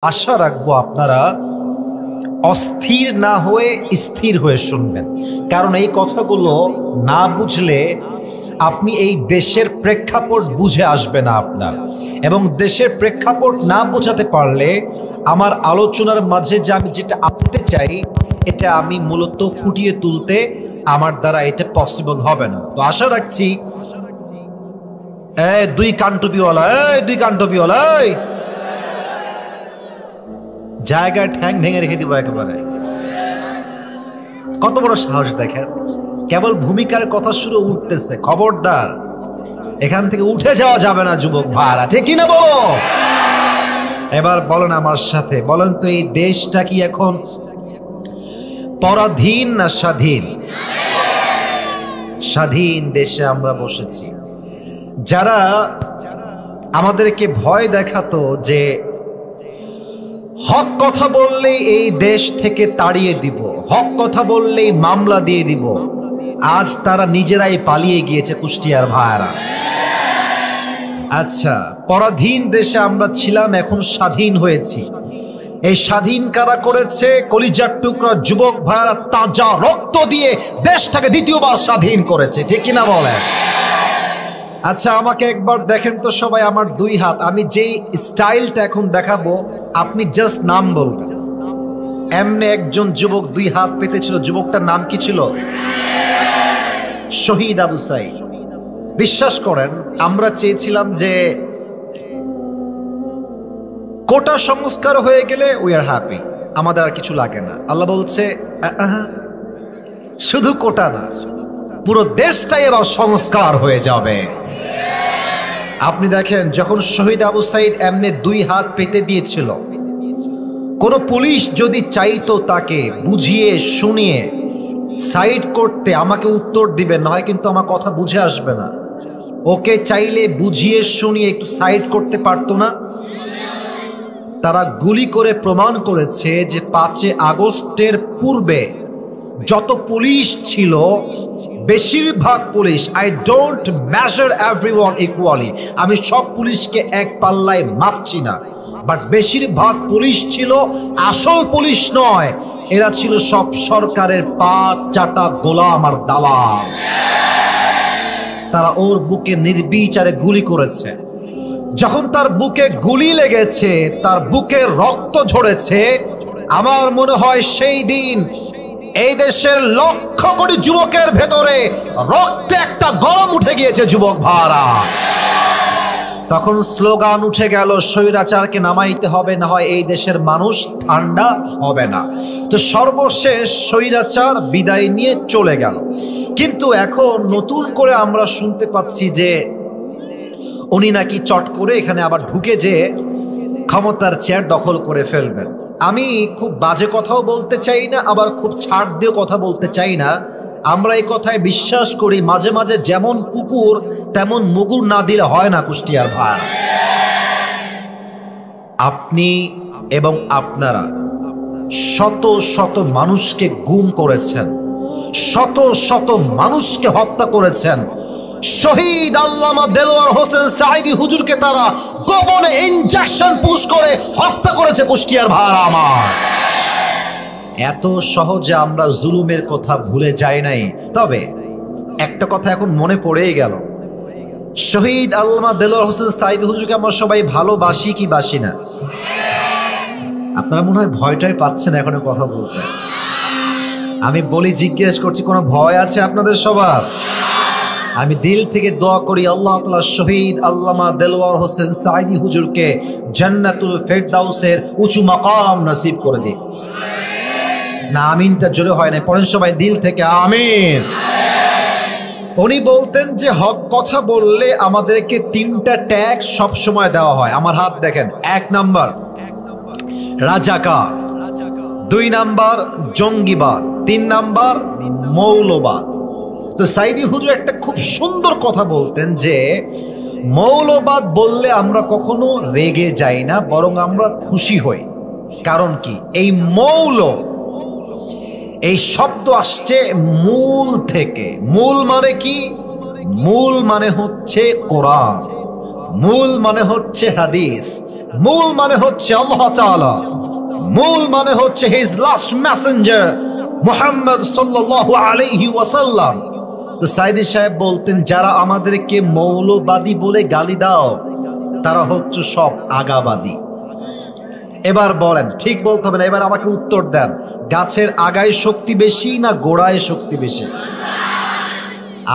আশা রাখবো আপনারা অস্থির না হয়ে স্থির হয়ে শুনবেন, কারণ এই কথাগুলো না বুঝলে আপনি এই দেশের প্রেক্ষাপট বুঝে আসবে না আপনার, এবং দেশের প্রেক্ষাপট না বোঝাতে পারলে আমার আলোচনার মাঝে যে আমি যেটা আনতে চাই এটা আমি মূলত ফুটিয়ে তুলতে আমার দ্বারা এটা পসিবল হবে না। তো আশা রাখছি দুই কানটপিওয়ালা জায়গায় ঠ্যাং ভেঙে রেখে দিব একেবারে। কত বড় সাহস দেখেন, কেবল ভূমিকার কথা শুরু উঠতেছে, খবরদার এখান থেকে উঠে যাওয়া যাবে না যুবক ভাইরা, ঠিক কিনা বলো? এবার বলেন আমার সাথে, বলেন তো এই দেশটা কি এখন পরাধীন না স্বাধীন? স্বাধীন দেশে আমরা বসেছি। যারা আমাদেরকে ভয় দেখাতো যে হক কথা বললেই এই দেশ থেকে তাড়িয়ে দিব, হক কথা বললেই মামলা দিয়ে দিব, আজ তারা নিজেরাই পালিয়ে গিয়েছে কুষ্টিয়ার ভাইরা। আচ্ছা, পরাধীন দেশে আমরা ছিলাম, এখন স্বাধীন হয়েছি। এই স্বাধীন কারা করেছে? কলিজার টুকরা যুবক ভাইরা তাজা রক্ত দিয়ে দেশটাকে দ্বিতীয়বার স্বাধীন করেছে, ঠিক কিনা বলেন? আচ্ছা, আমাকে একবার দেখেন তো সবাই, আমার দুই হাত, আমি যেই স্টাইলটা এখন দেখাবো আপনি জাস্ট নাম বলবেন। এমনি একজন যুবক দুই হাত পেতেছিল, যুবকটার নাম কি ছিল? শহীদ আবু সাইদ। বিশ্বাস করেন, আমরা চেয়েছিলাম যে কোটা সংস্কার হয়ে গেলে উই আর হ্যাপি, আমাদের আর কিছু লাগে না। আল্লাহ বলছে শুধু কোটা না, পুরো দেশটাই এবার সংস্কার হয়ে যাবে। আপনি দেখেন, যখন শহীদ আবু সাইদ এমনি দুই হাত পেতে দিয়েছিল, কোন পুলিশ যদি চাইতো তাকে বুঝিয়ে শুনিয়ে সাইড করতে, আমাকে উত্তর দিবে, নয় কিন্তু আমার কথা বুঝে আসবে না, ওকে চাইলে বুঝিয়ে শুনিয়ে একটু সাইড করতে পারতো না? তারা গুলি করে প্রমাণ করেছে যে 5 আগস্টের পূর্বে যত পুলিশ ছিল, বেশিরভাগ police, I don't measure everyone equally, আমি সব পুলিশকে এক পাল্লায় মাপছি না, বাট বেশিরভাগ পুলিশ ছিল আসল পুলিশ নয়, এরা ছিল সব সরকারের পা চাটা গোলাম আর দালাল। তারা ওর বুকে নির্বিচারে গুলি করেছে। যখন তার বুকে গুলি লেগেছে, তার বুকে রক্ত ঝরেছে, আমার মনে হয় সেই দিন এই দেশের লক্ষ কোটি যুবকের ভেতরে রক্তে একটা গরম উঠে গিয়েছে যুবক ভাইরা। তখন স্লোগান উঠে গেল, স্বৈরাচারকে নামাইতে হবে, না হয় এই দেশের মানুষ ঠান্ডা হবে না। তো সর্বশেষ স্বৈরাচার বিদায় নিয়ে চলে গেল। কিন্তু এখন নতুন করে আমরা শুনতে পাচ্ছি যে উনি নাকি চট করে এখানে আবার ঢুকে যে ক্ষমতার চেয়ার দখল করে ফেলবেন। আমি খুব বাজে কথাও বলতে চাই না, আবার খুব ছাড় দিয়ে কথা বলতে চাই না। আমরা এই কথায় বিশ্বাস করি, মাঝে মাঝে যেমন কুকুর তেমন মুগুর না দিলে হয় না কুষ্টিয়ার ভাই। আপনি এবং আপনারা শত শত মানুষকে গুম করেছেন, শত শত মানুষকে হত্যা করেছেন। শহীদ আল্লামা দেলোয়ার হোসেন সাঈদী হুজুরকে তারা গোপনে ইনজেকশন পুশ করে হত্যা করেছে কুষ্টিয়ার ভাইরা আমার। এত সহজে আমরা জুলুমের কথা ভুলে যাই নাই। তবে একটা কথা এখন মনে পড়েই গেল, শহীদ আল্লামা দেলোয়ার হোসেন সাঈদী হুজুরকে আমরা সবাই ভালোবাসি কি বাসি না? আপনারা মনে হয় ভয়টাই পাচ্ছেন এখন কথা বলতে। আমি বলি, জিজ্ঞেস করছি, কোনো ভয় আছে আপনাদের সবার? আমি দিল থেকে দোয়া করি, আল্লাহ তাআলা শহীদ আল্লামা দেলোয়ার হোসেন সাঈদী হুজুরকে জান্নাতুল ফেরদাউসের উঁচু মাকাম নসিব করে দিন। না আমিনটা জোরে হয় না, পড়েন সবাই দিল থেকে আমিন। উনি বলতেন যে হক কথা বললে আমাদেরকে 3টা ট্যাগ সব সময় দেওয়া হয়। আমার হাত দেখেন, 1 নাম্বার রাজাকার, 2 নাম্বার জঙ্গিবাদ, 3 নাম্বার মৌলবাদ। তো সাঈদী হুজুর একটা খুব সুন্দর কথা বলতেন যে মৌলবাদ বললে আমরা কখনো রেগে যাই না, বরং আমরা খুশি হই। কারণ কি? এই মৌল, এই শব্দ আসছে মূল থেকে। মূল মানে কি? মূল মানে হচ্ছে কোরআন। মূল মানে হচ্ছে হাদিস, মূল মানে হচ্ছে আল্লাহ তাআলা, মূল মানে হচ্ছে হিজ লাস্ট মেসেঞ্জার মুহাম্মদ সাল্লাল্লাহু আলাইহি ওয়াসাল্লাম। তো সাইদি সাহেব বলতেন, যারা আমাদেরকে মৌলবাদী বলে গালি দাও তারা হচ্ছে সব আগাবাদী। এবার বলেন, ঠিক বলতে হবে না, এবার আমাকে উত্তর দেন, গাছের আগায় শক্তি বেশি না গোড়ায় শক্তি বেশি?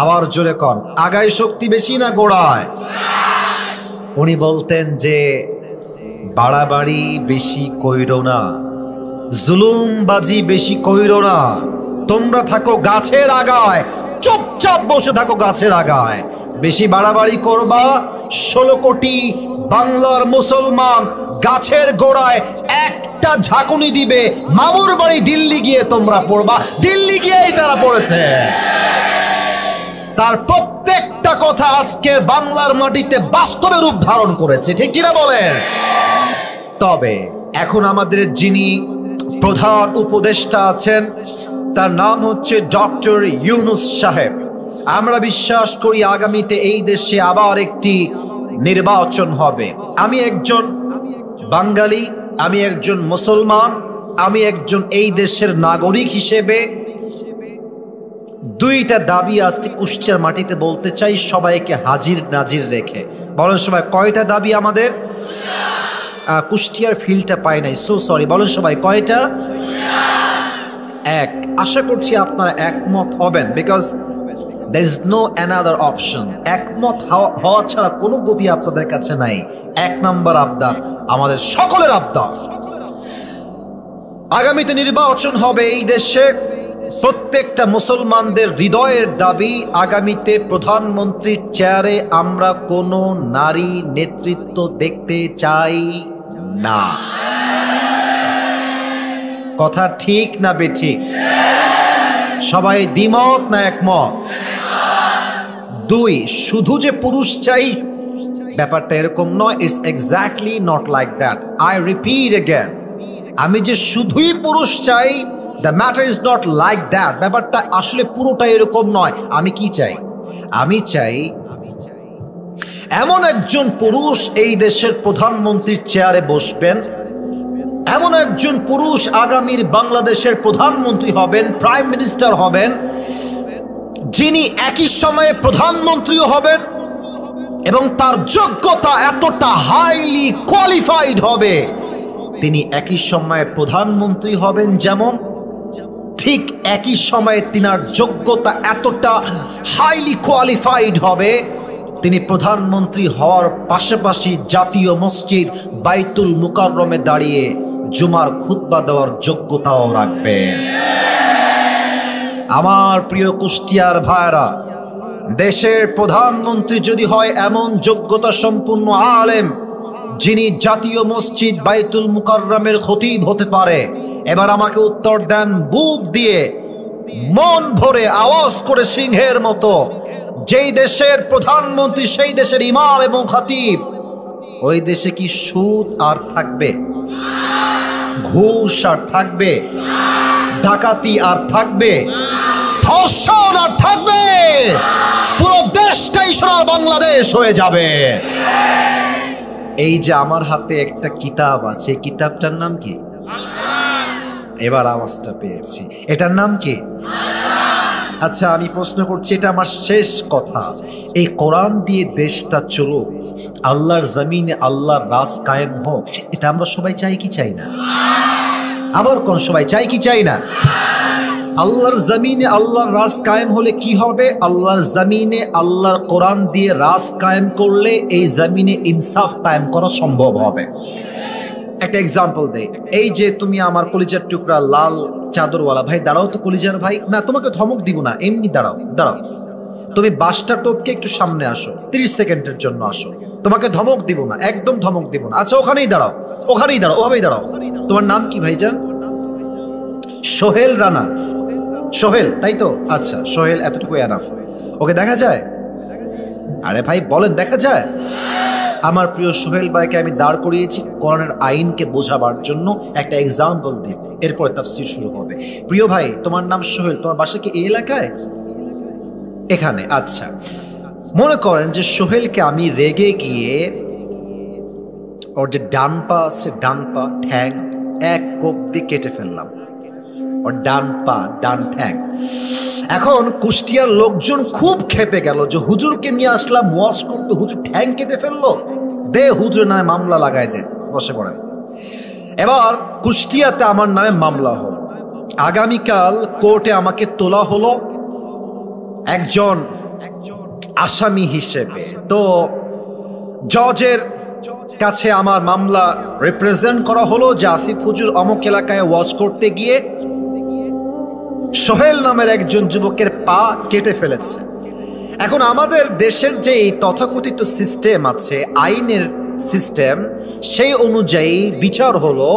আবার জোরে কন, আগায় শক্তি বেশি না গোড়ায়? উনি বলতেন যে বাড়াবাড়ি বেশি কইরো না, জুলুমবাজি বেশি কইরো না, তোমরা থাকো গাছের আগায়, চুপচাপ বসে থাকো গাছের আগায়। বেশি বাড়াবাড়ি করবা 16 কোটি বাংলার মুসলমান গাছের গোড়ায় একটা ঝাঁকুনি দিবে, মামুর বাড়ি দিল্লি গিয়ে তোমরা পড়বা। দিল্লি গিয়েই তারা পড়েছে। তার প্রত্যেকটা কথা আজকে বাংলার মাটিতে বাস্তবে রূপ ধারণ করেছে, ঠিক কিনা বলেন? তবে এখন আমাদের যিনি প্রধান উপদেষ্টা আছেন তার নাম হচ্ছে ডক্টর ইউনূস সাহেব। আমরা বিশ্বাস করি আগামীতে এই দেশে আবার একটি নির্বাচন হবে। আমি একজন বাঙালি, আমি একজন মুসলমান, আমি একজন এই দেশের নাগরিক হিসেবে দুইটা দাবি আজকে কুষ্টিয়ার মাটিতে বলতে চাই, সবাইকে হাজির নাজির রেখে। বলেন সবাই, কয়টা দাবি আমাদের? কুষ্টিয়ার ফিল্ডটা পাই নাই, সো সরি। বলেন সবাই, কয়টা? এক। আশা করছি আপনারা একমত হবেন, because there is no another option। একমত হওয়া ছাড়া কোনো গতি আপনাদের কাছে নাই। এক নম্বর আবদার, আমাদের সকলের আবদার, আগামীতে নির্বাচন হবে এই দেশে। প্রত্যেকটা মুসলমানদের হৃদয়ের দাবি, আগামীতে প্রধানমন্ত্রীর চেয়ারে আমরা কোনো নারী নেতৃত্ব দেখতে চাই না। কথা ঠিক না বেঠিক? সবাই দ্বিমত না একমত? দুই, শুধু যে পুরুষ চাই ব্যাপারটা এরকম নয়। It's exactly not like that. I repeat again, আমি যে শুধুই পুরুষ চাই, the matter is not like that. ব্যাপারটা আসলে পুরোটা এরকম নয়। আমি কি চাই? আমি চাই এমন একজন পুরুষ এই দেশের প্রধানমন্ত্রীর চেয়ারে বসবেন, এমন একজন পুরুষ আগামীর বাংলাদেশের প্রধানমন্ত্রী হবেন, প্রাইম মিনিস্টার হবেন, যিনি একই সময়ে প্রধানমন্ত্রীও হবেন এবং তার যোগ্যতা এতটা হাইলি কোয়ালিফাইড হবে, তিনি একই সময়ে প্রধানমন্ত্রী হবেন যেমন, ঠিক একই সময়ে তিনার যোগ্যতা এতটা হাইলি কোয়ালিফাইড হবে, তিনি প্রধানমন্ত্রী হওয়ার পাশাপাশি জাতীয় মসজিদ বাইতুল মুকাররমে দাঁড়িয়ে জুমার খুতবা দেওয়ার যোগ্যতাও রাখবেন। আমার প্রিয় কুষ্টিয়ার ভাইরা, দেশের প্রধানমন্ত্রী যদি হয় এমন যোগ্যতা সম্পন্ন আলেম, যিনি জাতীয় মসজিদ বাইতুল মুকাররমের খতিব হতে পারে, এবার আমাকে উত্তর দেন বুক দিয়ে, মন ভরে, আওয়াজ করে সিংহের মতো, যেই দেশের প্রধানমন্ত্রী সেই দেশের ইমাম এবং খতিব, ওই দেশে কি সুদ আর থাকবে? ঘুষ আর থাকবে? ডাকাতি আর থাকবে? ধর্ষণ আর থাকবে? পুরো দেশটাই সোনার বাংলাদেশ হয়ে যাবে। এই যে আমার হাতে একটা কিতাব আছে, কিতাবটার নাম কি? এবার আওয়াজটা পেয়েছি, এটার নাম কি? আচ্ছা, আমি প্রশ্ন করছি, এটা আমার শেষ কথা, এই কোরআন দিয়ে দেশটা চলুক, আল্লাহর জমিনে আল্লাহর রাজ কায়েম হোক, এটা আমরা সবাই চাই কি চাই না? আবার কোন সবাই চাই কি চাই না? আল্লাহর জমিনে আল্লাহর রাজ কায়েম হলে কি হবে? আল্লাহর জমিনে আল্লাহর কোরআন দিয়ে রাজ কায়েম করলে এই জমিনে ইনসাফ কায়েম করা সম্ভব হবে। একটা এক্সাম্পল দেই, এই যে তুমি আমার কলিজার টুকরা লাল চাদরওয়ালা ভাই, দাঁড়াও তো কলিজার ভাই। না, তোমাকে ধমক দিব না, এমনি দাঁড়াও, দাঁড়াও। তুমি বাসটা টপকে একটু সামনে আসো, 30 সেকেন্ডের জন্য আসো, তোমাকে ধমক দিব না, একদম ধমক দিব না। আচ্ছা, ওখানেই দাঁড়াও, ওখানেই দাঁড়াও, ওভাবেই দাঁড়াও। তোমার নাম কি ভাইজান? সোহেল রানা। সোহেল, তাই তো? আচ্ছা সোহেল, এতটুকু এনাফ। ওকে দেখা যায়? আরে ভাই বলেন, দেখা যায়? আমার প্রিয় সোহেল ভাইকে আমি দাঁড় করিয়েছি কোরআনের আইনকে বোঝাবার জন্য, একটা এক্সাম্পল দিব, এরপরে তাফসীর শুরু হবে। প্রিয় ভাই, তোমার নাম সোহেল, তোমার বাসা কি এই এলাকায়? এখানে? আচ্ছা, মনে করেন যে সোহেলকে আমি রেগে গিয়ে ওর যে ডান পা আছে, ডান পা ঠ্যাং এক কোপ দিয়ে কেটে ফেললাম, ওর ডান পা ডান ঠ্যাং। এখন কুষ্টিয়ার লোকজন খুব খেপে গেল যে হুজুরকে নিয়ে আসলাম ওয়াজ করতে, হুজুর ঠ্যাং কেটে ফেললো, দে হুজুর নয় মামলা লাগাই দে, বসে পড়েন। এবার কুষ্টিয়াতে আমার নামে মামলা হলো, আগামীকাল কোর্টে আমাকে তোলা হলো একজন আসামি হিসেবে। তো জজের কাছে আমার মামলা রিপ্রেজেন্ট করা হলো যে আসিফ হুজুর অমুক এলাকায় ওয়াজ করতে গিয়ে সোহেল নামের একজন যুবকের পা কেটে ফেলেছে। এখন আমাদের দেশের যে তথাকথিত সিস্টেম আছে, আইনের সিস্টেম, সেই অনুযায়ী বিচার হলো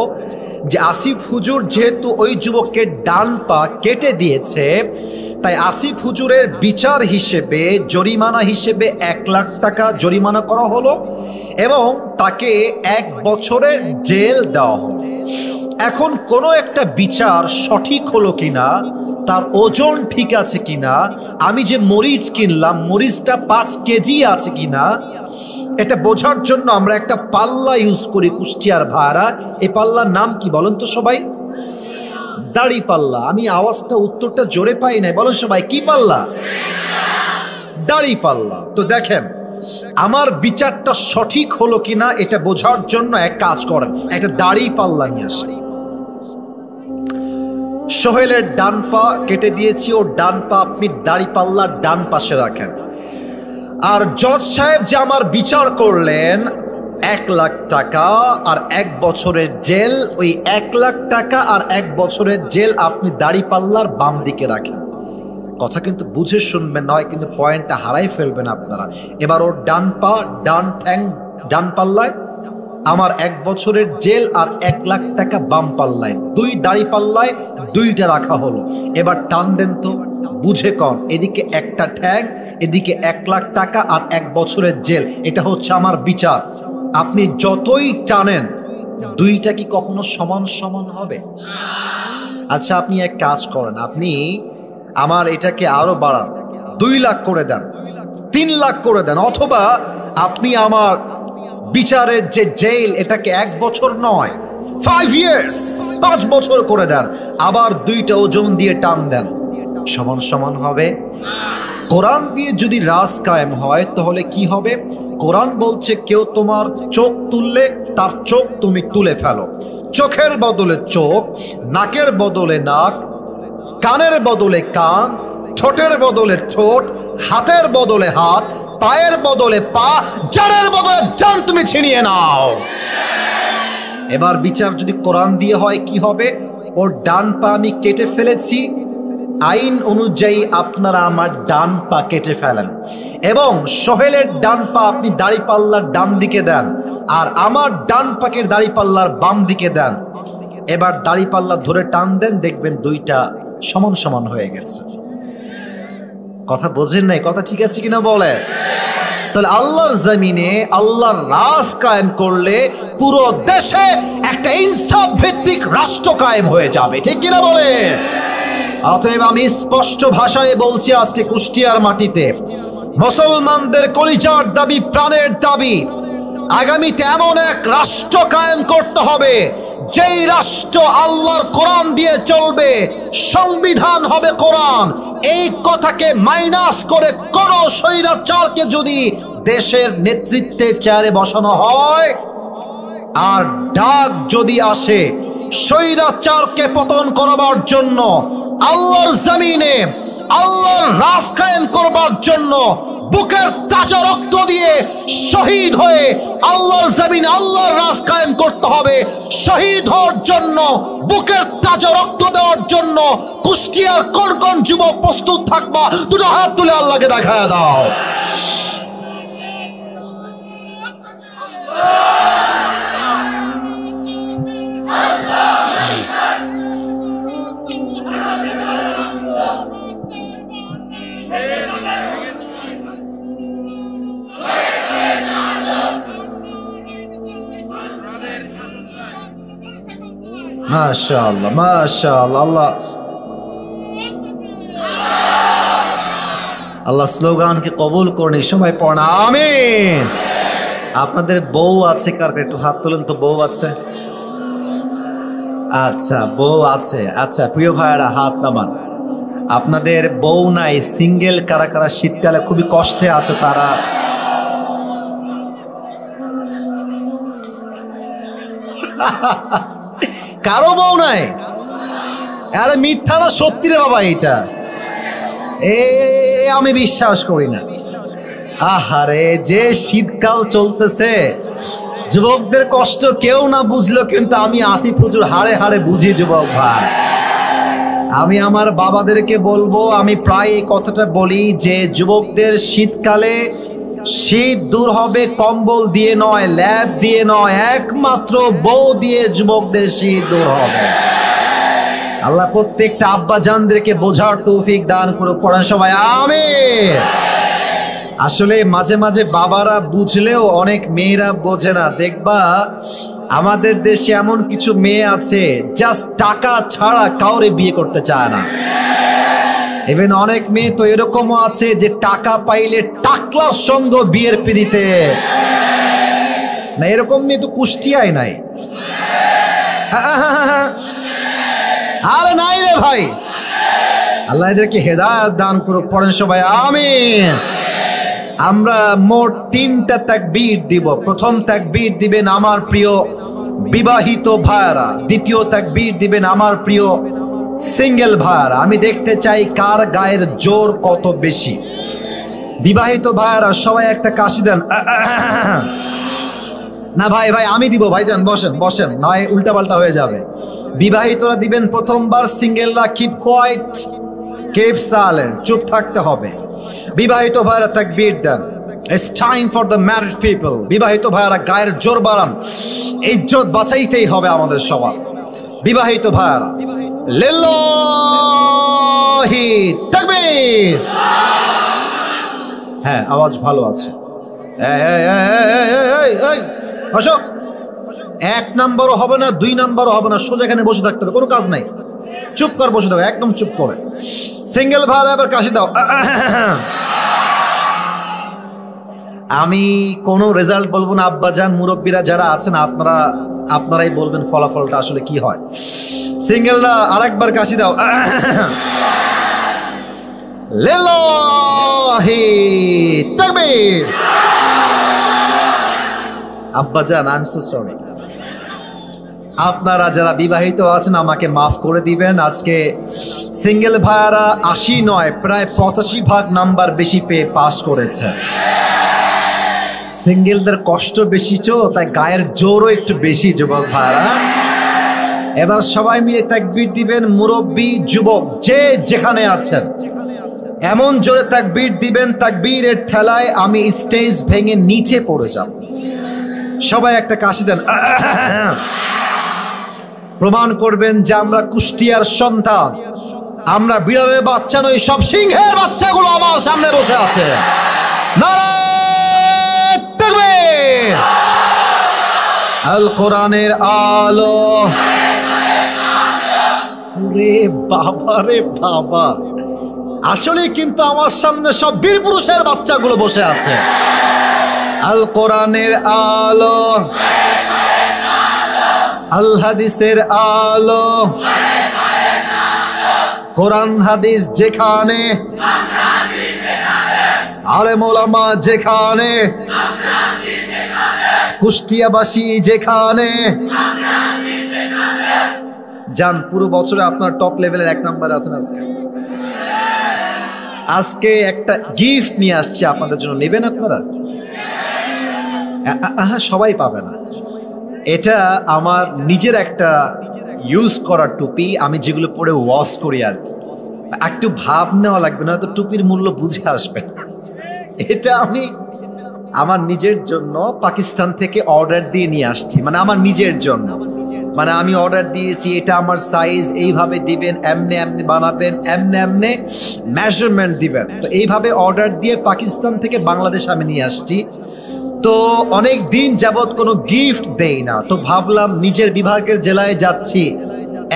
যে আসিফ হুজুর যেহেতু ওই যুবকের ডান পা কেটে দিয়েছে, তাই আসিফ হুজুরের বিচার হিসেবে জরিমানা হিসেবে 1 লাখ টাকা জরিমানা করা হলো এবং তাকে 1 বছরের জেল দেওয়া হলো। এখন কোনো একটা বিচার সঠিক হলো কিনা, তার ওজন ঠিক আছে কিনা, আমি যে মরিচ কিনলাম মরিচটা 5 কেজি আছে কিনা, এটা বোঝার জন্য আমরা একটা পাল্লা ইউজ করি কুষ্টিয়ার ভাড়া। এই পাল্লার নাম কি বলেন তো সবাই? দাড়ি পাল্লা। আমি আওয়াজটা উত্তরটা জোরে পাই নাই, বলেন সবাই কি পাল্লা? দাড়ি পাল্লা। তো দেখেন আমার বিচারটা সঠিক হলো কিনা এটা বোঝার জন্য এক কাজ করেন, একটা দাড়ি পাল্লা নিয়ে আসেন। সোহেলের ডান পা কেটে দিয়েছি, ওর ডান পা আপনি দাড়ি পাল্লার ডান পাশে রাখেন। আর জজ সাহেব যে আমার বিচার করলেন 1 লাখ টাকা আর 1 বছরের জেল, ওই 1 লাখ টাকা আর 1 বছরের জেল আপনি দাড়ি পাল্লার বাম দিকে রাখেন। কথা কিন্তু বুঝে শুনবেন, নয় কিন্তু পয়েন্টটা হারাই ফেলবেন আপনারা। এবার ওর ডান পা ডান ঠ্যাং ডান পাল্লায়, আমার 1 বছরের জেল আর 1 লাখ টাকা বাম পাল্লায়, 2 দাড়ি পাল্লায় 2টা রাখা হলো। এবার টান দেন তো, বুঝে কন, এদিকে একটা ঠ্যাং, এদিকে 1 লাখ টাকা আর 1 বছরের জেল। এটা হচ্ছে আমার বিচার। আপনি যতই টানেন 2টা কি কখনো সমান সমান হবে? আচ্ছা আপনি এক কাজ করেন, আপনি আমার এটাকে আরো বাড়ান, 2 লাখ করে দেন, 3 লাখ করে দেন, অথবা আপনি আমার বিচারের যে জেল এটাকে 1 বছর নয় 5 ইয়ার্স 5 বছর করে দেন, আবার 2টা ওজন দিয়ে টান দেন, সমান সমান হবে? কোরআন দিয়ে যদি রাজ কায়েম হয় তাহলে কি হবে? কোরআন বলছে কেউ তোমার চোখ তুললে তার চোখ তুমি তুলে ফেলো। চোখের বদলে চোখ, নাকের বদলে নাক, কানের বদলে কান, ঠোঁটের বদলে ঠোঁট, হাতের বদলে হাত, পায়ের বদলে পা, জানের বদলে জান তুমি ছিনিয়ে নাও। এবার বিচার যদি কোরআন দিয়ে হয় কি হবে? ওর ডান পা আমি কেটে ফেলেছি, আইন অনুযায়ী আপনারা আমার ডান পা কেটে ফেলেন এবং সোহেলের ডান পা আপনি দাড়ি পাল্লার ডান দিকে দেন আর আমার ডান পাকের দাড়ি পাল্লার বাম দিকে দেন। এবার দাড়ি পাল্লা ধরে টান দেন, দেখবেন 2টা সমান সমান হয়ে গেছে। কথা বোঝেন নাই? কথা ঠিক আছে কিনা বলে? তাহলে আল্লাহর জমিনে আল্লাহর রাজ কায়েম করলে পুরো দেশে একটা ইনসাফ ভিত্তিক রাষ্ট্র কায়েম হয়ে যাবে, ঠিক কিনা বলে? অতএব আমি স্পষ্ট ভাষায় বলছি, আজকে কুষ্টিয়ার মাটিতে মুসলমানদের কলিজার দাবি, প্রাণের দাবি, আগামীতে এমন এক রাষ্ট্র কায়েম করতে হবে যেই রাষ্ট্র আল্লাহর কোরআন দিয়ে চলবে, সংবিধান হবে কোরআন। এই কথাকে মাইনাস করে কোন স্বৈরাচারকে যদি দেশের নেতৃত্বের চেয়ারে বসানো হয় আর ডাক যদি আসে স্বৈরাচারকে পতন করবার জন্য, আল্লাহর জমিনে আল্লাহর রাজ কায়েম করবার জন্য বুকের তাজা রক্ত দিয়ে শহীদ হয়ে আল্লাহর জমিনে আল্লাহর রাজ কায়েম করতে হবে। শহীদ হওয়ার জন্য, বুকের তাজা রক্ত দেওয়ার জন্য কুষ্টিয়ার কোন কোন যুবক প্রস্তুত থাকবা? 2টা হাত তুলে আল্লাহকে দেখায় দাও। মাশাআল্লাহ মাশাআল্লাহ, আল্লাহ আল্লাহ স্লোগানকে কবুল করুন, সবাই পড়া আমিন। আপনাদের বউ আছে কার? একটু হাত তোলেন তো, বউ আছে? আচ্ছা, বউ আছে। আচ্ছা প্রিয় ভাইয়েরা, হাত নামান। আপনাদের বউ নাই, সিঙ্গেল কারা কারা শীতকালে খুবই কষ্টে আছে তারা? কারো বউ নাই? আরে মিথ্যা না সত্যি রে বাবা, এটা আমি বিশ্বাস করি না। আহারে, যে শীতকাল চলতেছে, যুবকদের কষ্ট কেউ না বুঝলো, কিন্তু আমি আসিফ হুজুর হাড়ে হাড়ে বুঝি যুবক ভাই। আমি আমার বাবাদেরকে বলবো, আমি প্রায় এই কথাটা বলি যে যুবকদের শীতকালে শীত দূর হবে কম্বল দিয়ে নয়, ল্যাব দিয়ে নয়, একমাত্র বউ দিয়ে যুবকদের শীত দূর হবে। আল্লাহ প্রত্যেকটা আব্বা জানদেরকে বোঝার তৌফিক দান করুক, পড়েন সবাই আমিন। আসলে মাঝে মাঝে বাবারা বুঝলেও অনেক মেয়েরা বোঝে না। দেখবা আমাদের দেশে এমন কিছু মেয়ে আছে জাস্ট টাকা ছাড়া কাউরে বিয়ে করতে চায় না। ইভেন অনেক মেয়ে তো এরকমও আছে যে টাকা পাইলে টাকলার সঙ্গে বিয়ের পিড়িতে না। এরকম মেয়ে তো কুষ্টিয়ায় নাই। আরে নাই রে ভাই, আল্লাহ এদেরকে হেদায়েত দান করুক, পড়েন সবাই আমিন। আমরা মোট 3টা তাকবীর দিব। প্রথম তাকবীর দিবেন আমার প্রিয় বিবাহিত ভাইরা, দ্বিতীয় তাকবীর দিবেন আমার প্রিয় সিঙ্গেল ভাইরা। আমি দেখতে চাই কার গায়ের জোর কত বেশি। বিবাহিত ভাইরা সবাই একটা কাশি দেন। না ভাই ভাই আমি দিব, ভাইজান বসেন বসেন, নয় উল্টাপাল্টা হয়ে যাবে। বিবাহিতরা দিবেন প্রথমবার, সিঙ্গেলরা কিপ কোয়াইট, কিপ সাইলেন্ট, চুপ থাকতে হবে। বিবাহিত ভাইরা তাকবীর দেন। It's time for the married people. বিবাহিত ভাইরা গায়ের জোর বাড়ান, ইজ্জত বাঁচাইতেই হবে আমাদের সবার। বিবাহিত ভাইরা লিল্লাহি তাকবীর। হ্যাঁ, আওয়াজ ভালো আছে। আসো, 1 নাম্বারও হবে না, 2 নাম্বারও হবে না, সোজা এখানে বসে থাকতে হবে, কোনো কাজ নাই। চুপ কর, বসে দাও, একদম চুপ করে। সিঙ্গেল ভাইরা এবার কাশি দাও। আমি কোনো রেজাল্ট বলবো না, আব্বাজান মুরব্বীরা যারা আছেন আপনারাই বলবেন ফলাফলটা আসলে কি হয়। সিঙ্গেলরা আরেকবার কাশি দাও। লিল্লাহি তাকবীর। আব্বাজান আই এম সো সরি, আপনারা যারা বিবাহিত আছেন আমাকে মাফ করে দিবেন। আজকে সিঙ্গেল ভাইয়ারা 80 নয়, প্রায় 85 নাম্বার বেশি পেয়ে পাস করেছে। সিঙ্গেলদের কষ্ট বেশি তো, তাই গায়ের জোরও একটু বেশি যুবক ভাইরা। এবার সবাই মিলে তাকবীর দিবেন। মুরব্বী যুবক যে যেখানে আছেন এমন জোরে তাকবীর দিবেন, তাকবীরের ঠেলায় আমি স্টেজ ভেঙে নিচে পড়ে যাব। সবাই একটা কাশি দেন। প্রমাণ করবেন যে আমরা কুষ্টিয়ার সন্তান, আমরা বিড়ালের বাচ্চা নই, সব সিংহের বাচ্চাগুলো আমার সামনে বসে আছে। নারায়ে তাকবীর। আল কোরআনের আলো। রে বাবা রে বাবা, আসলে কিন্তু আমার সামনে সব বীর পুরুষের বাচ্চাগুলো বসে আছে। আল কোরআনের আলো, আল হাদিসের আলো। কোরআন হাদিস যেখানে, আলেম ওলামা যেখানে, কুষ্টিয়াবাসী যেখানে যান, পুরো বছরে আপনার টপ লেভেলের 1 নাম্বার আছেন। আজকে একটা গিফট নিয়ে আসছি আপনাদের জন্য, নেবেন আপনারা? সবাই পাবে না। এটা আমার নিজের একটা ইউজ করার টুপি, আমি যেগুলো পরে ওয়াশ করি। আর একটু ভাব নেওয়া লাগবে না, হয়তো টুপির মূল্য বুঝে আসবে না। এটা আমি আমার নিজের জন্য পাকিস্তান থেকে অর্ডার দিয়ে নিয়ে আসছি, মানে আমার নিজের জন্য। মানে আমি অর্ডার দিয়েছি, এটা আমার সাইজ, এইভাবে দিবেন, এমনে এমনি বানাবেন, এমনে এমনে মেজারমেন্ট দিবেন। তো এইভাবে অর্ডার দিয়ে পাকিস্তান থেকে বাংলাদেশ আমি নিয়ে আসছি। তো অনেক দিন যাবত কোনো গিফট দেই না, তো ভাবলাম নিজের বিভাগের জেলায় যাচ্ছি,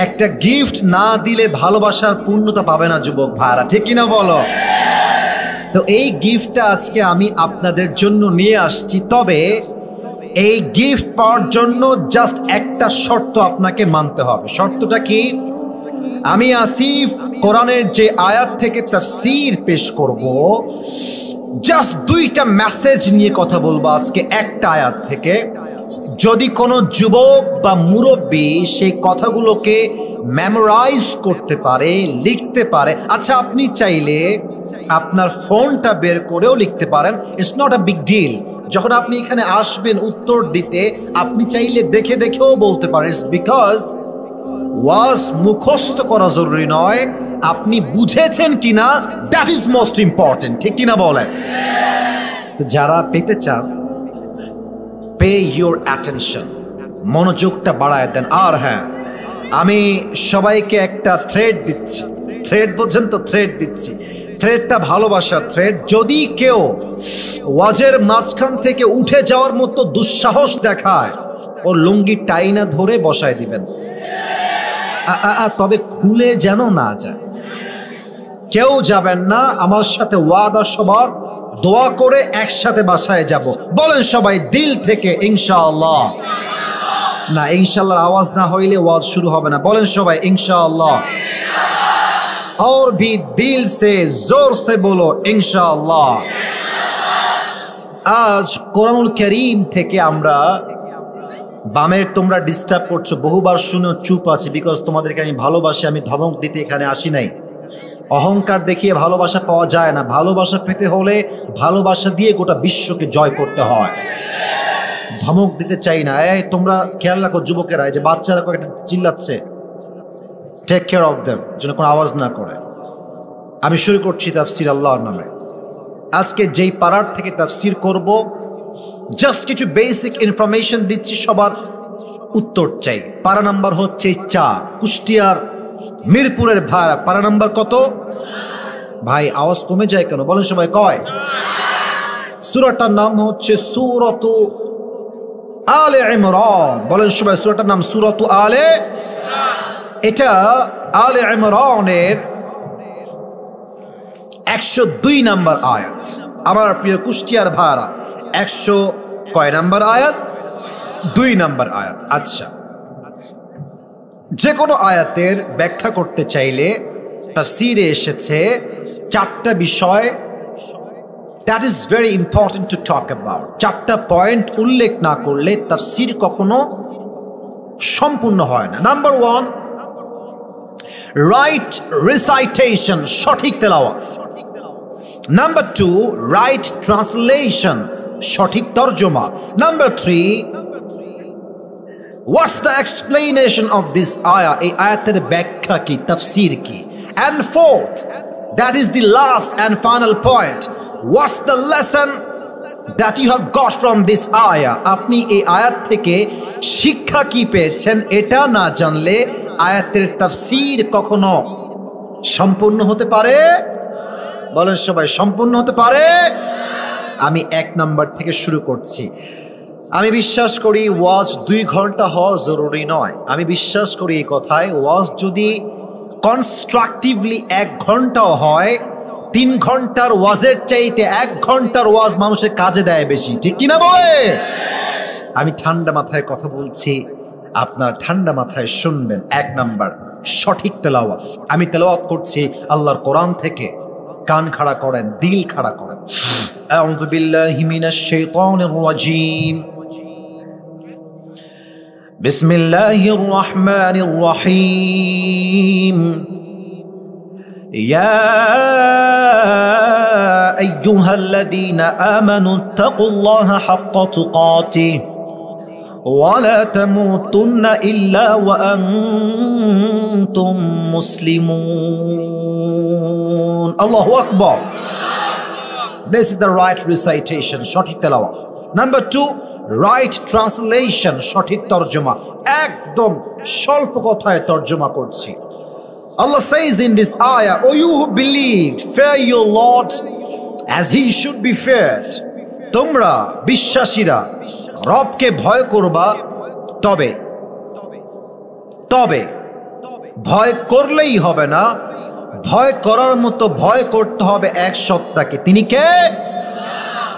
একটা গিফট না দিলে ভালোবাসার পূর্ণতা পাবে না যুবক ভাইরা, ঠিক কিনা বলো? তো এই গিফটটা আজকে আমি আপনাদের জন্য নিয়ে আসছি। তবে এই গিফট পাওয়ার জন্য জাস্ট একটা শর্ত আপনাকে মানতে হবে। শর্তটা কি? আমি আসিফ কোরআনের যে আয়াত থেকে তাফসীর পেশ করব, জাস্ট দুইটা মেসেজ নিয়ে কথা বলবো আজকে একটা আয়াত থেকে। যদি কোনো যুবক বা মুরব্বী সেই কথাগুলোকে মেমোরাইজ করতে পারে, লিখতে পারে, আচ্ছা আপনি চাইলে আপনার ফোনটা বের করেও লিখতে পারেন, it's not a big deal. যখন আপনি এখানে আসবেন উত্তর দিতে, আপনি চাইলে দেখে দেখেও বলতে পারেন, বিকজ ওয়াজ মুখস্থ করা জরুরি নয়, আপনি বুঝেছেন কিনা দ্যাট ইজ মোস্ট ইম্পর্টেন্ট। ঠিক কিনা বলেন? তো যারা পেতে চান, পে ইউর অ্যাটেনশন, মনোযোগটা বাড়ায় দেন। আর হ্যাঁ, আমি সবাইকে একটা থ্রেড দিচ্ছি। থ্রেড বোঝেন তো? থ্রেড দিচ্ছি। থ্রেডটা ভালোবাসার থ্রেড। যদি কেউ ওয়াজের মাঝখান থেকে উঠে যাওয়ার মতো দুঃসাহস দেখায়, ও লুঙ্গি টাইনা ধরে বসায় দিবেন। তবে খুলে যেন না যায়। কেউ যাবেন না। আমার সাথে ওয়াদা সবার, দোয়া করে একসাথে বাসায় যাব। বলেন সবাই দিল থেকে ইনশাআল্লাহ। না, ইনশাআল্লাহ আওয়াজ না হইলে ওয়াজ শুরু হবে না। বলেন সবাই ইনশাআল্লাহ। और भी दिल से जोर से बोलो इंशाअल्लाह। আজ কোরআনুল কারীম থেকে আমরা, বামের তোমরা ডিস্টার্ব করছো, বহুবার শুনে চুপ আছি, বিকজ তোমাদেরকে আমি ভালোবাসি। আমি ধমক দিতে এখানে আসি নাই। অহংকার দেখিয়ে ভালোবাসা পাওয়া যায় না। ভালোবাসা পেতে হলে ভালোবাসা দিয়ে গোটা বিশ্বকে জয় করতে হয়। ধমক দিতে চাই না। এই তোমরা খেয়াল রাখো যুবকেরা, এই যে বাচ্চারা কয়েকটা চিল্লাচ্ছে, টেক কেয়ার অফ দেম, যেন কোনো আওয়াজ না করে। আমি শুরু করছি তাফসীর আল্লাহর নামে। আজকে যেই পারার থেকে তাফসীর করব, জাস্ট কিছু বেসিক ইনফরমেশন দিচ্ছি, সবার উত্তর চাই। পারা নাম্বার হচ্ছে 4, কুষ্টিয়ার মিরপুরের ভাড়া। পারা নাম্বার কত ভাই? আওয়াজ কমে যায় কেন? বলেন সবাই। কয়? সূরাটার নাম হচ্ছে সূরাতু আলে ইমরান। বলেন সবাই সূরাটার নাম সূরাতু আলে। এটা আলে ইমরানের 102 নাম্বার আয়াত। আমার প্রিয় কুষ্টিয়ার ভাড়া, 100 কয় নাম্বার আয়াত? 2 নাম্বার আয়াত। আচ্ছা, যে কোনো আয়াতের ব্যাখ্যা করতে চাইলে তাফসীরে এসেছে 4টা বিষয়, that is very important to talk about. 4টা পয়েন্ট উল্লেখ না করলে তাফসীর কখনো সম্পূর্ণ হয় না। নাম্বার 1, রাইট রিসাইটেশন, সঠিক তেলাওয়াত। নাম্বার 2, রাইট ট্রান্সলেশন, সঠিক তর্জমা। Number 3, what's the explanation of this ayah, এই আয়াতের ব্যাখ্যা কি, তাফসীর কি। and 4th, that is the last and final point, what's the lesson that you have got from this ayah, আপনি এই আয়াত থেকে শিক্ষা কি পেয়েছেন, এটা না জানলে আয়াতের তাফসীর কখনো সম্পূর্ণ হতে পারে? বলেন সবাই, সম্পূর্ণ হতে পারে? আমি 1 নাম্বার থেকে শুরু করছি। আমি বিশ্বাস করি ওয়াজ 2 ঘন্টা হওয়া জরুরি নয়। আমি বিশ্বাস করি এই কথায়, ওয়াজ যদি কনস্ট্রাকটিভলি 1 ঘন্টাও হয়, 3 ঘন্টার ওয়াজের চাইতে 1 ঘন্টার ওয়াজ মানুষের কাজে দেয় বেশি। ঠিক কিনা বলে? আমি ঠান্ডা মাথায় কথা বলছি, আপনারা ঠান্ডা মাথায় শুনবেন। 1 নাম্বার, সঠিক তেলাওয়াত। আমি তেলাওয়াত করছি আল্লাহর কোরআন থেকে। কান খাড়া করেন, দিল খাড়া করেন। আউযু বিল্লাহি মিনাশ শাইতানির রাজীম। বিসমিল্লাহির রহমানির রহিম। ইয়া আইয়ুহাল্লাযীনা আমানু তাকুল্লাহা হাক্কা তুকাতিহি ওয়া লা তামুতুন্না ইল্লা ওয়া আনতুম মুসলিমুন। আল্লাহু আকবার। This is the right recitation, সঠিক তেলাওয়াত। Number 2, right translation, সঠিক তরজমা। একদম স্বল্প কথায় তরজমা করছি। Allah says in this ayah, O you who believed, fear your Lord as he should be feared. তোমরা বিশ্বাসীরা রবকে ভয় করবা, তবে তবে ভয় করলেই হবে না, ভয় করার মতো ভয় করতে হবে এক সত্তাকে, তিনি কে?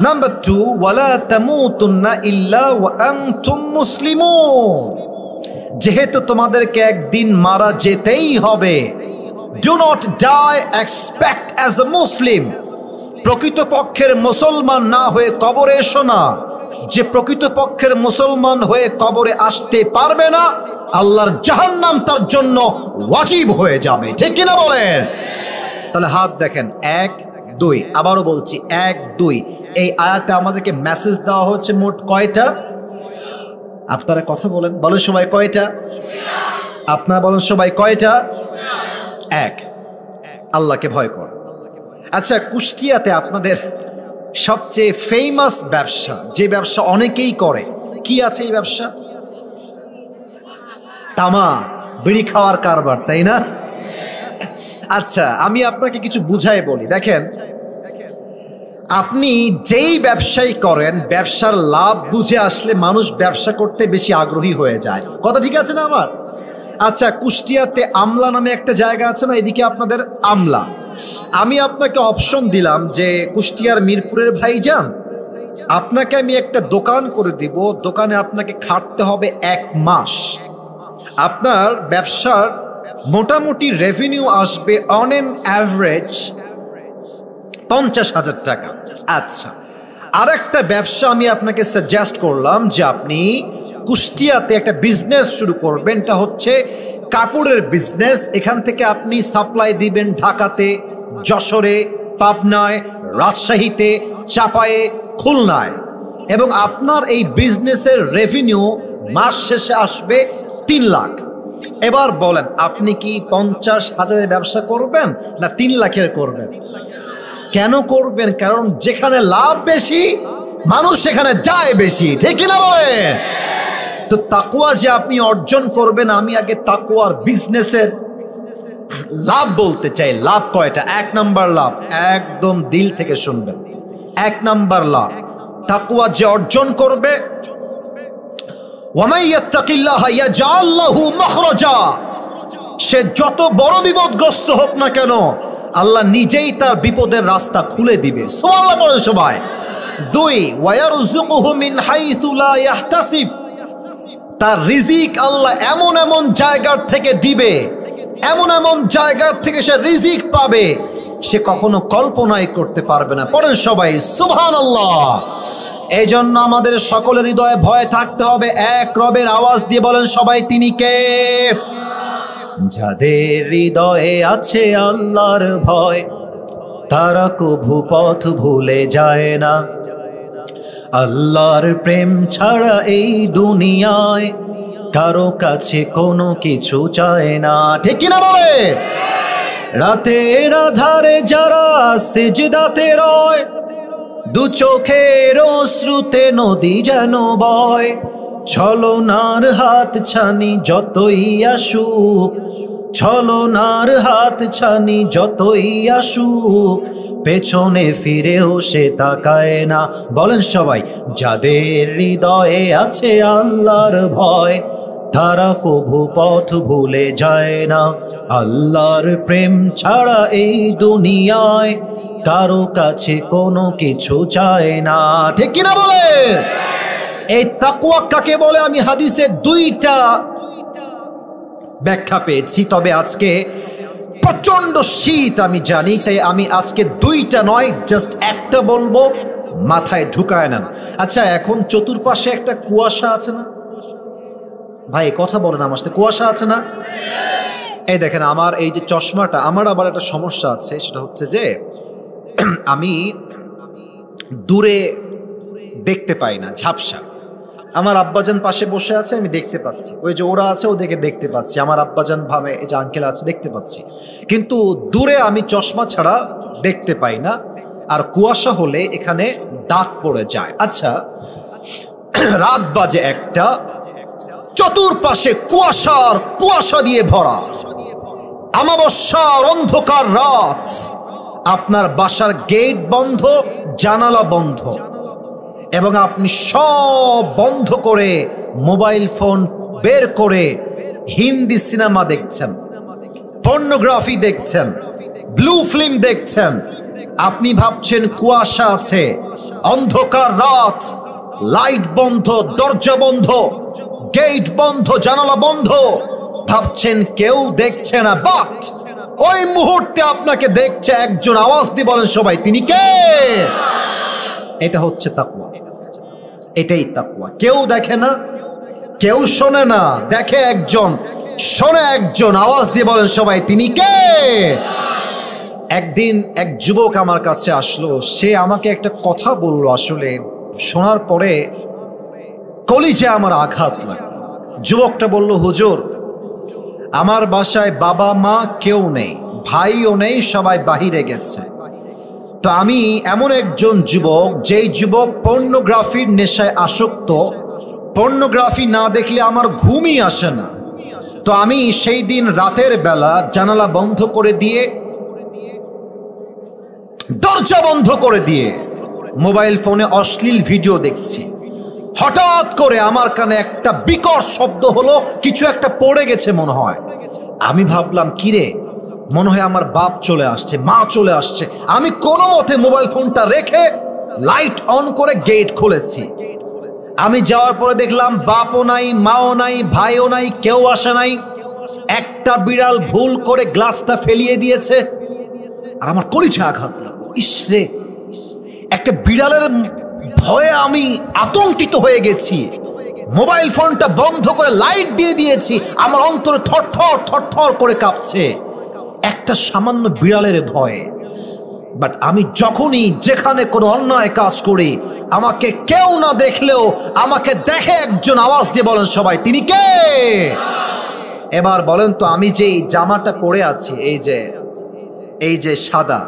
নাম্বার 2, ওয়ালা তামুতুন্না ইল্লা ওয়া আনতুম মুসলিমুন। যেহেতু তোমাদেরকে একদিন মারা যেতেই হবে, do not die except as a Muslim. প্রকৃতপক্ষের মুসলমান না হয়ে কবরে এসো না। যে প্রকৃতপক্ষের মুসলমান হয়ে কবরে আসতে পারবে না, আল্লাহর জাহান্নাম তার জন্য ওয়াজিব হয়ে যাবে, ঠিক কিনা বলেন? তাহলে হাত দেখেন, 1 2, আবারও বলছি 1 2। এই আয়াতে আমাদেরকে মেসেজ দেওয়া হচ্ছে মোট কয়টা? আপনারা কথা বলেন, বলেন সবাই কয়টা? আপনারা বলেন সবাই কয়টা? 1, আল্লাহকে ভয় কর। আচ্ছা, কুষ্টিয়াতে আপনাদের সবচেয়ে ফেমাস ব্যবসা, যে ব্যবসা অনেকেই করে, কি আছে এই ব্যবসা? তামা, বিড়ি খাওয়ার কারবার, তাই না? আচ্ছা, আমি আপনাকে কিছু বুঝাই বলি। দেখেন, আপনি যেই ব্যবসাই করেন, ব্যবসার লাভ বুঝে আসলে মানুষ ব্যবসা করতে বেশি আগ্রহী হয়ে যায়। কথা ঠিক আছে না আমার? আচ্ছা, কুষ্টিয়াতে আমলা নামে একটা জায়গা আছে না, এদিকে আপনাদের আমলা। আমি আপনাকে অপশন দিলাম যে কুষ্টিয়ার মিরপুরের ভাইজান, আপনাকে আমি একটা দোকান করে দিব, দোকানে আপনাকে খাটতে হবে 1 মাস। আপনার ব্যবসার মোটামুটি রেভিনিউ আসবে অন এন অ্যাভারেজ 50,000 টাকা। আচ্ছা, আর একটা ব্যবসা আমি আপনাকে সাজেস্ট করলাম যে আপনি কুষ্টিয়াতে একটা বিজনেস শুরু করবেন। এটা হচ্ছে কাপড়ের বিজনেস। এখান থেকে আপনি সাপ্লাই দিবেন ঢাকাতে, যশোরে, পাবনায়, রাজশাহীতে, চাপায়ে, খুলনায়, এবং আপনার এই বিজনেসের রেভিনিউ মাস শেষে আসবে 3 লাখ। এবার বলেন, আপনি কি 50,000-এর ব্যবসা করবেন না 3 লাখের করবেন? কেন করবেন? কারণ যেখানে লাভ বেশি, মানুষ সেখানে যায় বেশি, ঠিক কিনা বলেন? তো তাকওয়া যে আপনি অর্জন করবেন, আমি আগে তাকওয়ার বিজনেসের লাভ বলতে চাই। লাভ কয়টা? 1 নাম্বার লাভ, একদম দিল থেকে শুনবেন। 1 নাম্বার লাভ, তাকওয়া যে অর্জন করবে, ওয়ামান ইয়াত্তাকিল্লাহা ইয়াজআল লাহু মাখরাজা, সে যত বড় বিপদগ্রস্ত হোক না কেন, আল্লাহ নিজেই তার বিপদের রাস্তা খুলে দিবে। সুবহানাল্লাহ বলেন সবাই। 2, ওয়ায়ারযুকুহু মিন হাইসু লা ইয়াহতাসিব, তার রিজিক আল্লাহ এমন এমন জায়গার থেকে দিবে, এমন এমন জায়গার থেকে সে রিজিক পাবে, সে কখনো কল্পনাই করতে পারবে না। পড়েন সবাই সুবহানাল্লাহ। এই জন্য আমাদের সকলের হৃদয়ে ভয় থাকতে হবে। এক রবের আওয়াজ দিয়ে বলেন সবাই, তিনি কে? যাদের হৃদয়ে আছে আল্লাহর ভয়, তারা কভু পথ ভুলে যায় না। আল্লাহর প্রেম ছাড়া এই দুনিয়ায় কারো কাছে কোনো কিছু চায় না, ঠিক কিনা বলে? রাতের আধারে যারা সিজদাতে রয়, দু চোখের অশ্রুতে নদী যেন বয়, ছলনার হাত ছানি যতই আসুক, ছলনার হাত ছানি যতই আসুক, পেছনে ফিরেও সে তাকায় না। বলেন সবাই, যাদের হৃদয়ে আছে আল্লাহর ভয়, তারা কভু পথ ভুলে যায় না। আল্লাহর প্রেম ছাড়া এই দুনিয়ায় কারো কাছে কোনো কিছু চায় না, ঠিক কিনা বলে? এই তাকওয়া কাকে বলে আমি হাদিসে 2টা ব্যাখ্যা পেয়েছি, তবে আজকে প্রচন্ড শীত আমি জানি, তাই আমি আজকে 2টা নয়, জাস্ট একটা বলবো, মাথায় ঢুকায় নেন। আচ্ছা, এখন চতুর্পাশে একটা কুয়াশা আছে না ভাই? কথা বলেন আমার সাথে, কুয়াশা আছে না? এই দেখেন, আমার এই যে চশমাটা, আমার আবার একটা সমস্যা আছে, সেটা হচ্ছে যে আমি দূরে দেখতে পাই না, ঝাপসা। আমার আব্বাজান পাশে বসে আছে, আমি দেখতে পাচ্ছি, ওই যে ওরা আছে ওদেরকে দেখতে পাচ্ছি, আমার আব্বাজান ভাবে এই যে আঙ্কেল আছে দেখতে পাচ্ছি, কিন্তু দূরে আমি চশমা ছাড়া দেখতে পাই না, আর কুয়াশা হলে এখানে দাগ পড়ে যায়। আচ্ছা, রাত বাজে 1টা, চতুর্পাশে কুয়াশা দিয়ে ভরা, অমাবস্যার অন্ধকার রাত, আপনার বাসার গেট বন্ধ, জানালা বন্ধ, এবং আপনি সব বন্ধ করে মোবাইল ফোন বের করে হিন্দি সিনেমা দেখছেন, পর্নোগ্রাফি দেখছেন, ব্লু ফিল্ম দেখছেন, আপনি ভাবছেন কুয়াশা আছে, অন্ধকার রাত, লাইট বন্ধ, দরজা বন্ধ, গেট বন্ধ, জানালা বন্ধ, ভাবছেন কেউ দেখছে না, বাট ওই মুহূর্তে আপনাকে দেখছে একজন। আওয়াজ দিয়ে বলেন সবাই, তিনি কে? এটা হচ্ছে তাকওয়া, এটাই তাকওয়া। কেউ দেখে না, কেউ শোনে না, দেখে একজন, শোনে একজন। আওয়াজ দিয়ে বলেন সবাই, তিনি কে? একদিন এক যুবক আমার কাছে আসলো, সে আমাকে একটা কথা বলল, আসলে শোনার পরে কলিজা আমার আঘাত লাগলো। যুবকটা বলল, হুজুর, আমার বাসায় বাবা মা কেউ নেই, ভাইও নেই, সবাই বাহিরে গেছে। তো আমি এমন একজন যুবক, যেই যুবক পর্নোগ্রাফির নেশায় আসক্ত, পর্নোগ্রাফি না দেখলে আমার ঘুমই আসে না। তো আমি সেই দিন রাতের বেলা জানালা বন্ধ করে দিয়ে, দরজা বন্ধ করে দিয়ে মোবাইল ফোনে অশ্লীল ভিডিও দেখছি। হঠাৎ করে আমার কানে একটা বিকট শব্দ হলো, কিছু একটা পড়ে গেছে মনে হয়। আমি ভাবলাম, কিরে, মনে হয় আমার বাপ চলে আসছে, মা চলে আসছে। আমি কোনো মতে মোবাইল ফোনটা রেখে লাইট অন করে গেট খুলেছি। আমি যাওয়ার পরে দেখলাম বাপও নাই, মাও নাই, ভাইও নাই, কেউ আসে নাই। একটা বিড়াল ভুল করে গ্লাসটা ফেলিয়ে দিয়েছে, আর আমার কলিজা আঘাত লাগলো। ইসরে, একটা বিড়ালের ভয়ে আমি আতঙ্কিত হয়ে গেছি। মোবাইল ফোনটা বন্ধ করে লাইট দিয়ে দিয়েছি, আমার অন্তরে থরথর থরথর করে কাঁপছে, একটা সামান্য বিড়ালের ভয়ে। বাট আমি যখনই যেখানে কোনো অন্যায় কাজ করি, আমাকে কেউ না দেখলেও আমাকে দেখে একজন। আওয়াজ দিয়ে বলেন সবাই, তিনি কে? এবার বলেন তো, আমি যে জামাটা পরে আছি, এই যে সাদা,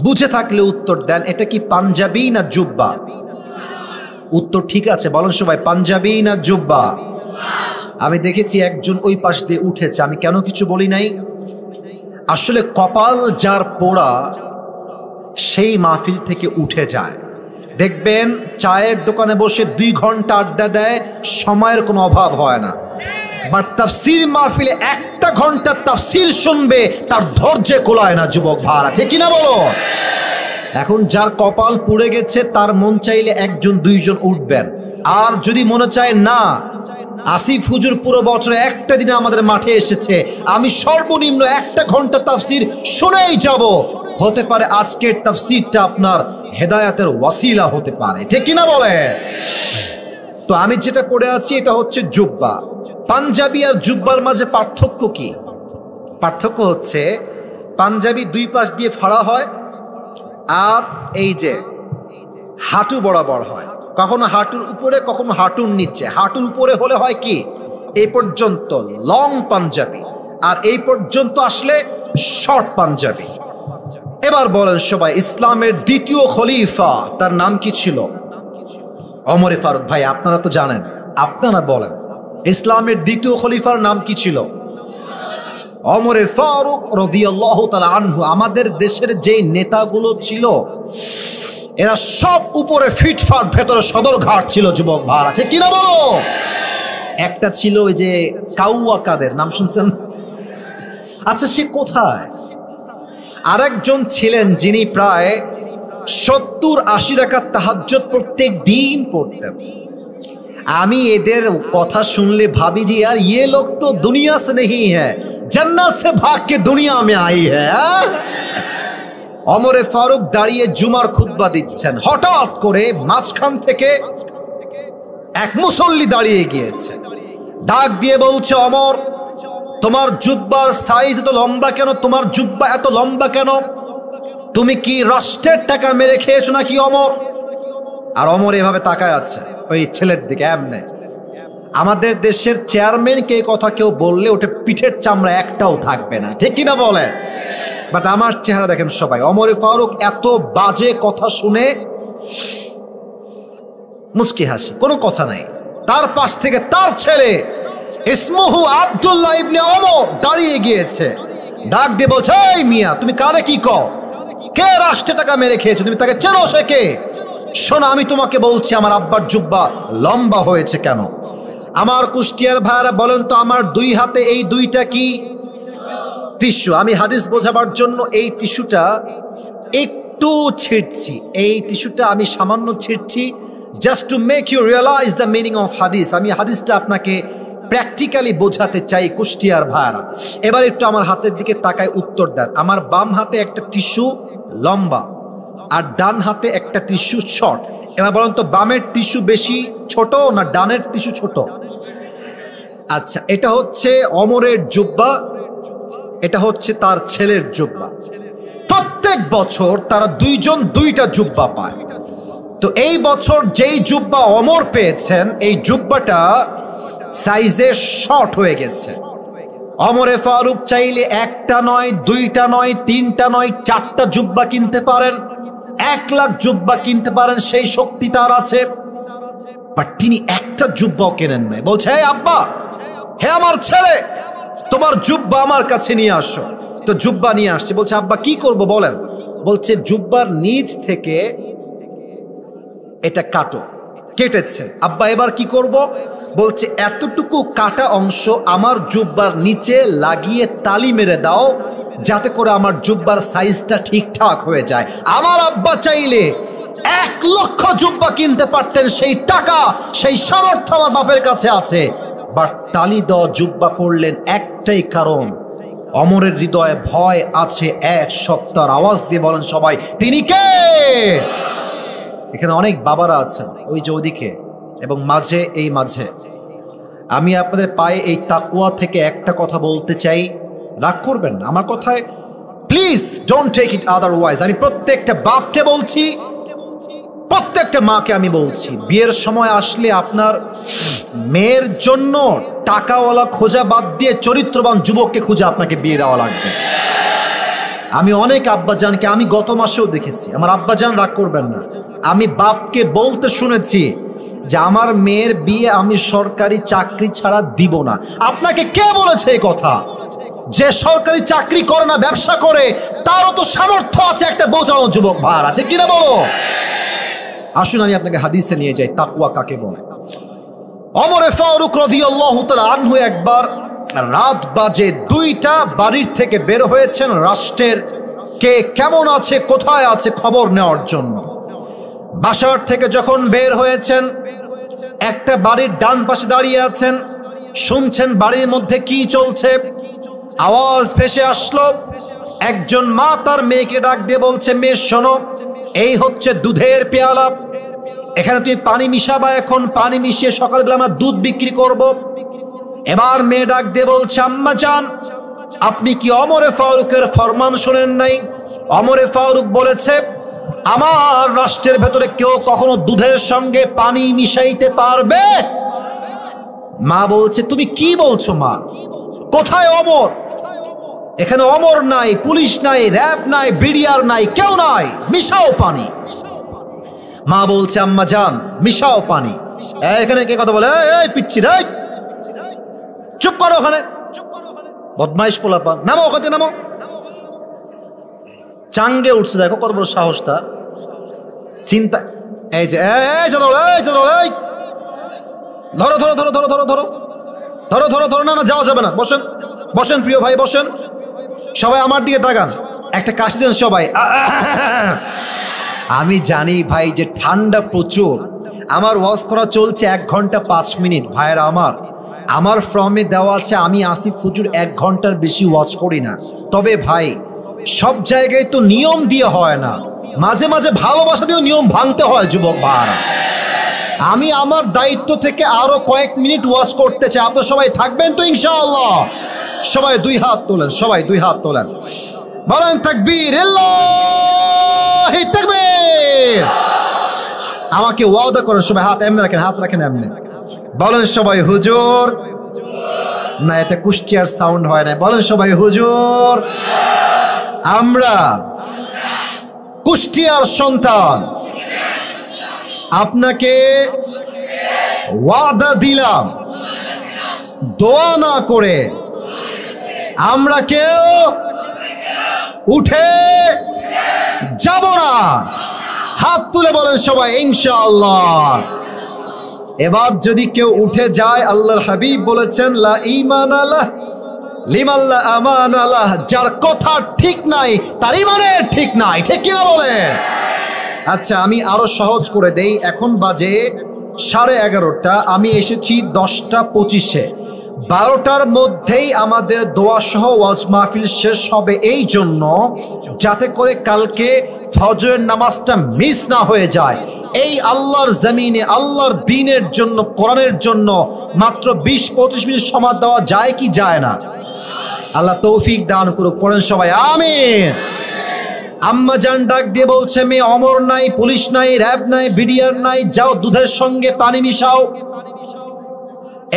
বুঝে থাকলে উত্তর দেন, এটা কি পাঞ্জাবি না জুব্বা? উত্তর ঠিক আছে, বলেন সবাই, পাঞ্জাবি না জুব্বা? আমি দেখেছি একজন ওই পাশ দিয়ে উঠেছে, আমি কেন কিছু বলি নাই? আসলে কপাল যার পোড়া, সেই মাহফিল থেকে উঠে যায়। দেখবেন চায়ের দোকানে বসে 2 ঘন্টা আড্ডা দেয়, সময়ের কোনো অভাব হয় না। বাট তাফসীর মাহফিলে 1টা ঘন্টা তাফসীর শুনবে, তার ধৈর্যে কোলায় না। যুবক ভাড়া, ঠিক কিনা বলো? এখন যার কপাল পুড়ে গেছে, তার মন চাইলে 1 2 জন উঠবেন। আর যদি মনে চায় না, আসিফ হুজুর পুরো বছরে একটা দিনে আমাদের মাঠে এসেছে, আমি সর্বনিম্ন 1টা ঘন্টা তাফসীর শুনেই যাব, হতে পারে আজকের তাফসীরটা আপনার হেদায়েতের ওয়াসিলা হতে পারে, ঠিক কিনা বলে? তো আমি যেটা পড়ে আছি, এটা হচ্ছে জুব্বা। পাঞ্জাবি আর জুব্বার মাঝে পার্থক্য কি? পার্থক্য হচ্ছে, পাঞ্জাবি 2 পাশ দিয়ে ফাড়া হয়, আর এই যে হাঁটু বরাবর হয়, কখনো হাঁটুর উপরে, কখনো হাঁটুর নিচে। হাঁটুর উপরে হলে হয় কি, এই পর্যন্ত লং পাঞ্জাবি, আর এই পর্যন্ত আসলে শর্ট পাঞ্জাবি। এবার বলেন সবাই, ইসলামের দ্বিতীয় খলিফা, তার নাম কি ছিল? ওমর ফারুক। ভাই আপনারা তো জানেন, আপনারা বলেন, ইসলামের দ্বিতীয় খলিফার নাম কি ছিল? ওমর ফারুক রাদিয়াল্লাহু তাআলা আনহু। আমাদের দেশের যে নেতাগুলো ছিল, এরা সব উপরে ফিটফাট, ভেতরে সদরঘাট ছিল। যুবক ভাড়া, আছে কিনা বলো? একটা ছিল ওই যে কাউয়া কাদের, নাম শুনছেন? আচ্ছা, সে কোথায়? আরেকজন ছিলেন যিনি প্রায় 70-80 রাকাত তাহাজ্জুদ প্রত্যেক দিন পড়তেন। আমি এদের কথা শুনলে ভাবি যে यार ये लोग तो दुनिया से नहीं है, जन्नत से भाग के दुनिया में आई है। ওমর ফারুক দাঁড়িয়ে জুমার খুতবা দিচ্ছেন, হঠাৎ করে মাঝখান থেকে এক মুসল্লি দাঁড়িয়ে গিয়েছে, ডাক দিয়ে বলছে, ওমর, তোমার জুব্বার সাইজ এত লম্বা কেন? তোমার জুব্বা এত লম্বা কেন? তুমি কি রাষ্ট্রের টাকা মেরে খেয়েছো নাকি ওমর? আর ওমর এভাবে তাকায় আছে ওই ছেলের দিকে। এমনে আমাদের দেশের চেয়ারম্যানকে এই কথা কেউ বললে ওটা পিঠের চামড়া একটাও থাকবে না, ঠিক কিনা বলে? বাট আমার চেহারা দেখেন সবাই। ওমর ফারুক এত বাজে কথা শুনে মুচকি হাসি, কোনো কথা নাই। তার পাশ থেকে তার ছেলে ইসমুহু আব্দুল্লাহ ইবনে ওমর দাঁড়িয়ে গিয়েছে, ডাক দিয়ে বলছে, এই মিয়া, তুমি কারে কি কও? কে রাষ্ট্রের টাকা মেরে খেয়েছো? তুমি তাকে চেনো? সে কে? শোনো, আমি তোমাকে বলছি, আমার আব্বার জুব্বা লম্বা হয়েছে কেন? আমার কুষ্টিয়ার ভাইরা বলেন তো, আমার 2 হাতে এই 2টা কি? টিস্যু, আমি হাদিস বোঝাবার জন্য এই টিস্যুটা একটু ছিটছি, এই টিস্যুটা আমি সামান্য ছিটছি, just to make you realize the meaning of hadith. আমি হাদিসটা আপনাকে প্র্যাকটিক্যালি বোঝাতে চাই কুষ্টিয়ার ভাইরা। এবার একটু আমার হাতের দিকে তাকায় উত্তর দেন। আমার বাম হাতে একটা টিস্যু লম্বা আর ডান হাতে একটা টিস্যু শর্ট। এবার বলুন তো বামের টিস্যু বেশি ছোট না ডানের টিস্যু ছোট? আচ্ছা, এটা হচ্ছে ওমরের জুব্বা, এটা হচ্ছে তার ছেলের জুব্বা। প্রত্যেক বছর তারা দুইজন দুইটা জুব্বা পায়। তো এই বছর যেই জুব্বা ওমর পেয়েছেন, এই জুব্বাটা সাইজে শর্ট হয়ে গেছে। ওমরে ফারুক চাইলে একটা নয়, দুইটা নয়, তিনটা নয়, চারটা জুব্বা কিনতে পারেন, 1 লাখ জুব্বা কিনতে পারেন, সেই শক্তি তার আছে। বাট তিনি একটা জুব্বাও কেনেন নাই। বলছে, হে আব্বা, হে আমার ছেলে, তোমার জুব্বা আমার কাছে নিয়ে আসো। তো জুব্বা নিয়ে আসছে। বলছে, আব্বা কি করব বলেন? বলছে, জুব্বার নিচ থেকে এটা কাটো। কেটেছে। আব্বা এবার কি করব? বলছে, এতটুকু কাটা অংশ আমার জুব্বার নিচে লাগিয়ে তালি মেরে দাও, যাতে করে আমার জুব্বার সাইজটা ঠিকঠাক হয়ে যায়। আমার আব্বা চাইলে 1 লক্ষ জুব্বা কিনতে পারতেন, সেই টাকা সেই সামর্থ্য আমার বাপের কাছে আছে। বাট তালি দেওয়া জুব্বা পড়লেন একটাই কারণ, ওমরের হৃদয়ে ভয় আছে। 1 সপ্তাহ আওয়াজ দিয়ে বলেন সবাই, তিনি কে? এখানে অনেক বাবারা আছেন, ওই যে ওদিকে এবং মাঝে, এই মাঝে। আমি আপনাদের পায়ে এই তাকওয়া থেকে একটা কথা বলতে চাই, রাগ করবেন না আমার কথায়, please don't take it otherwise. আমি প্রত্যেকটা বাপকে বলছি, প্রত্যেকটা মাকে আমি বলছি, বিয়ের সময় আসলে আপনার মেয়ের জন্য টাকাওয়ালা খোঁজা বাদ দিয়ে চরিত্রবান যুবককে খুঁজে আপনাকে বিয়ে দেওয়া লাগবে। আমি অনেক আব্বাজানকে, আমি গত মাসেও দেখেছি, আমার আব্বাজান রাগ করবেন না, আমি বাপকে বলতে শুনেছি যে আমার মেয়ের বিয়ে আমি সরকারি চাকরি ছাড়া দিব না। আপনাকে কে বলেছে এই কথা? যে সরকারি চাকরি করে না, ব্যবসা করে, তারও তো সামর্থ্য আছে একটা বোঝানো যুবক ভার আছে কিনা বলো? আসুন আমি আপনাকে হাদিসে নিয়ে যাই, তাকওয়া কাকে বলে। ওমরে ফারুক রাদিয়াল্লাহু তাআলা আনহু একবার রাত বাজে 2টা বাড়ির থেকে বের হয়েছেন রাষ্ট্রের কে কেমন আছে, কোথায় আছে খবর নেওয়ার জন্য। বাসার থেকে যখন বের হয়েছেন, একটা বাড়ির ডান পাশে দাঁড়িয়ে আছেন, শুনছেন বাড়ির মধ্যে কি চলছে। আওয়াজ ভেসে আসলো, একজন মা তার মেয়েকে ডাক দিয়ে বলছে, মেয়ে শোনো, এই হচ্ছে দুধের পেয়ালা, এখানে তুমি পানি মিশাবা, এখন পানি মিশিয়ে সকালবেলা আমরা দুধ বিক্রি করব। এবার মেয়ে ডাক দিয়ে বলছে, আম্মা জান, আপনি কি ওমরে ফারুকের ফরমান শোনেন নাই? ওমরে ফারুক বলেছে, আমার রাষ্ট্রের ভেতরে কেউ কখনো দুধের সঙ্গে পানি মিশাইতে পারবে? মা বলছে, তুমি কি বলছো মা? কোথায় ওমর? এখানে ওমর নাই, পুলিশ নাই, র‍্যাব নাই, বিডিআর নাই, কেউ নাই, মিশাও পানি। মা বলছে, আম্মা জান, মিশাও পানি। এখানে কে কথা বলে? এই পিচ্ছি রে, চুপ করো, ওখানে বদমাইশ পোলাপান, নামো ওখানে, নামো। চাঙ্গে উঠছে, দেখো কত বড় সাহস তার। চিন্তা, এই যে ধরো ধরো ধরো ধরো ধরো ধরো ধরো ধরো ধরো ধরো, না না যাওয়া যাবে না, বসেন বসেন প্রিয় ভাই, বসেন। সবাই আমার দিকে তাকান, একটা কাশি দেন সবাই। আমি জানি ভাই যে ঠান্ডা প্রচুর, আমার ওয়াজ করা চলছে 1 ঘন্টা 5 মিনিট। ভাইরা আমার ফর্মে দেওয়া আছে আমি আসিফ হুজুর 1 ঘন্টার বেশি ওয়াজ করি না। তবে ভাই সব জায়গায় তো নিয়ম দিয়ে হয় না, মাঝে মাঝে ভালোবাসা দিয়েও নিয়ম ভাঙতে হয় যুবক ভাইরা। আমি আমার দায়িত্ব থেকে আরো কয়েক মিনিট ওয়াজ করতে চাই, আপনারা সবাই থাকবেন তো ইনশাআল্লাহ? সবাই 2 হাত তোলেন, সবাই 2 হাত তোলেন, বলেন তাকবীর, আল্লাহু তাকবীর। আমাকে ওয়াদা করেন সবাই হাত এমনি রাখেন, হাত রাখেন এমনি, বলেন সবাই হুজুর। না, এটা কুষ্টিয়ার সাউন্ড হয় না, বলেন সবাই হুজুর। আমরা কুষ্টিয়ার সন্তান, আপনাকে ওয়াদা দিলাম, দোয়া না করে আমরা কেউ উঠে যাব না। হাত তুলে বলেন সবাই ইনশাআল্লাহ। এবার যদি কেউ উঠে যায়, আল্লাহর হাবিব বলেছেন, লা ঈমান লাহ লিমাল্লা আমান আল্লাহ, যার কথা ঠিক নাই তার ইমানের ঠিক নাই, ঠিক কিনা বলেন? আচ্ছা আমি আরো সহজ করে দেই, এখন বাজে 11:30, আমি এসেছি 10:25-এ। 12টার মধ্যেই আমাদের দোয়া সহ ওয়াজ মাহফিল শেষ হবে, এই জন্য যাতে করে কালকে ফজরের নামাজটা মিস না হয়ে যায়। এই আল্লাহর জমিনে আল্লাহর দ্বীনের জন্য, কোরআনের জন্য মাত্র 20-25 মিনিট সময় দেওয়া যায় কি যায় না? আল্লাহ তৌফিক দান করুক, পড়েন সবাই আমিন। আম্মা জান ডাক দিয়ে বলছে, মেয়ে অমর নাই, পুলিশ নাই, র্যাব নাই, বিডিআর নাই, যাও দুধের সঙ্গে পানি মিশাও।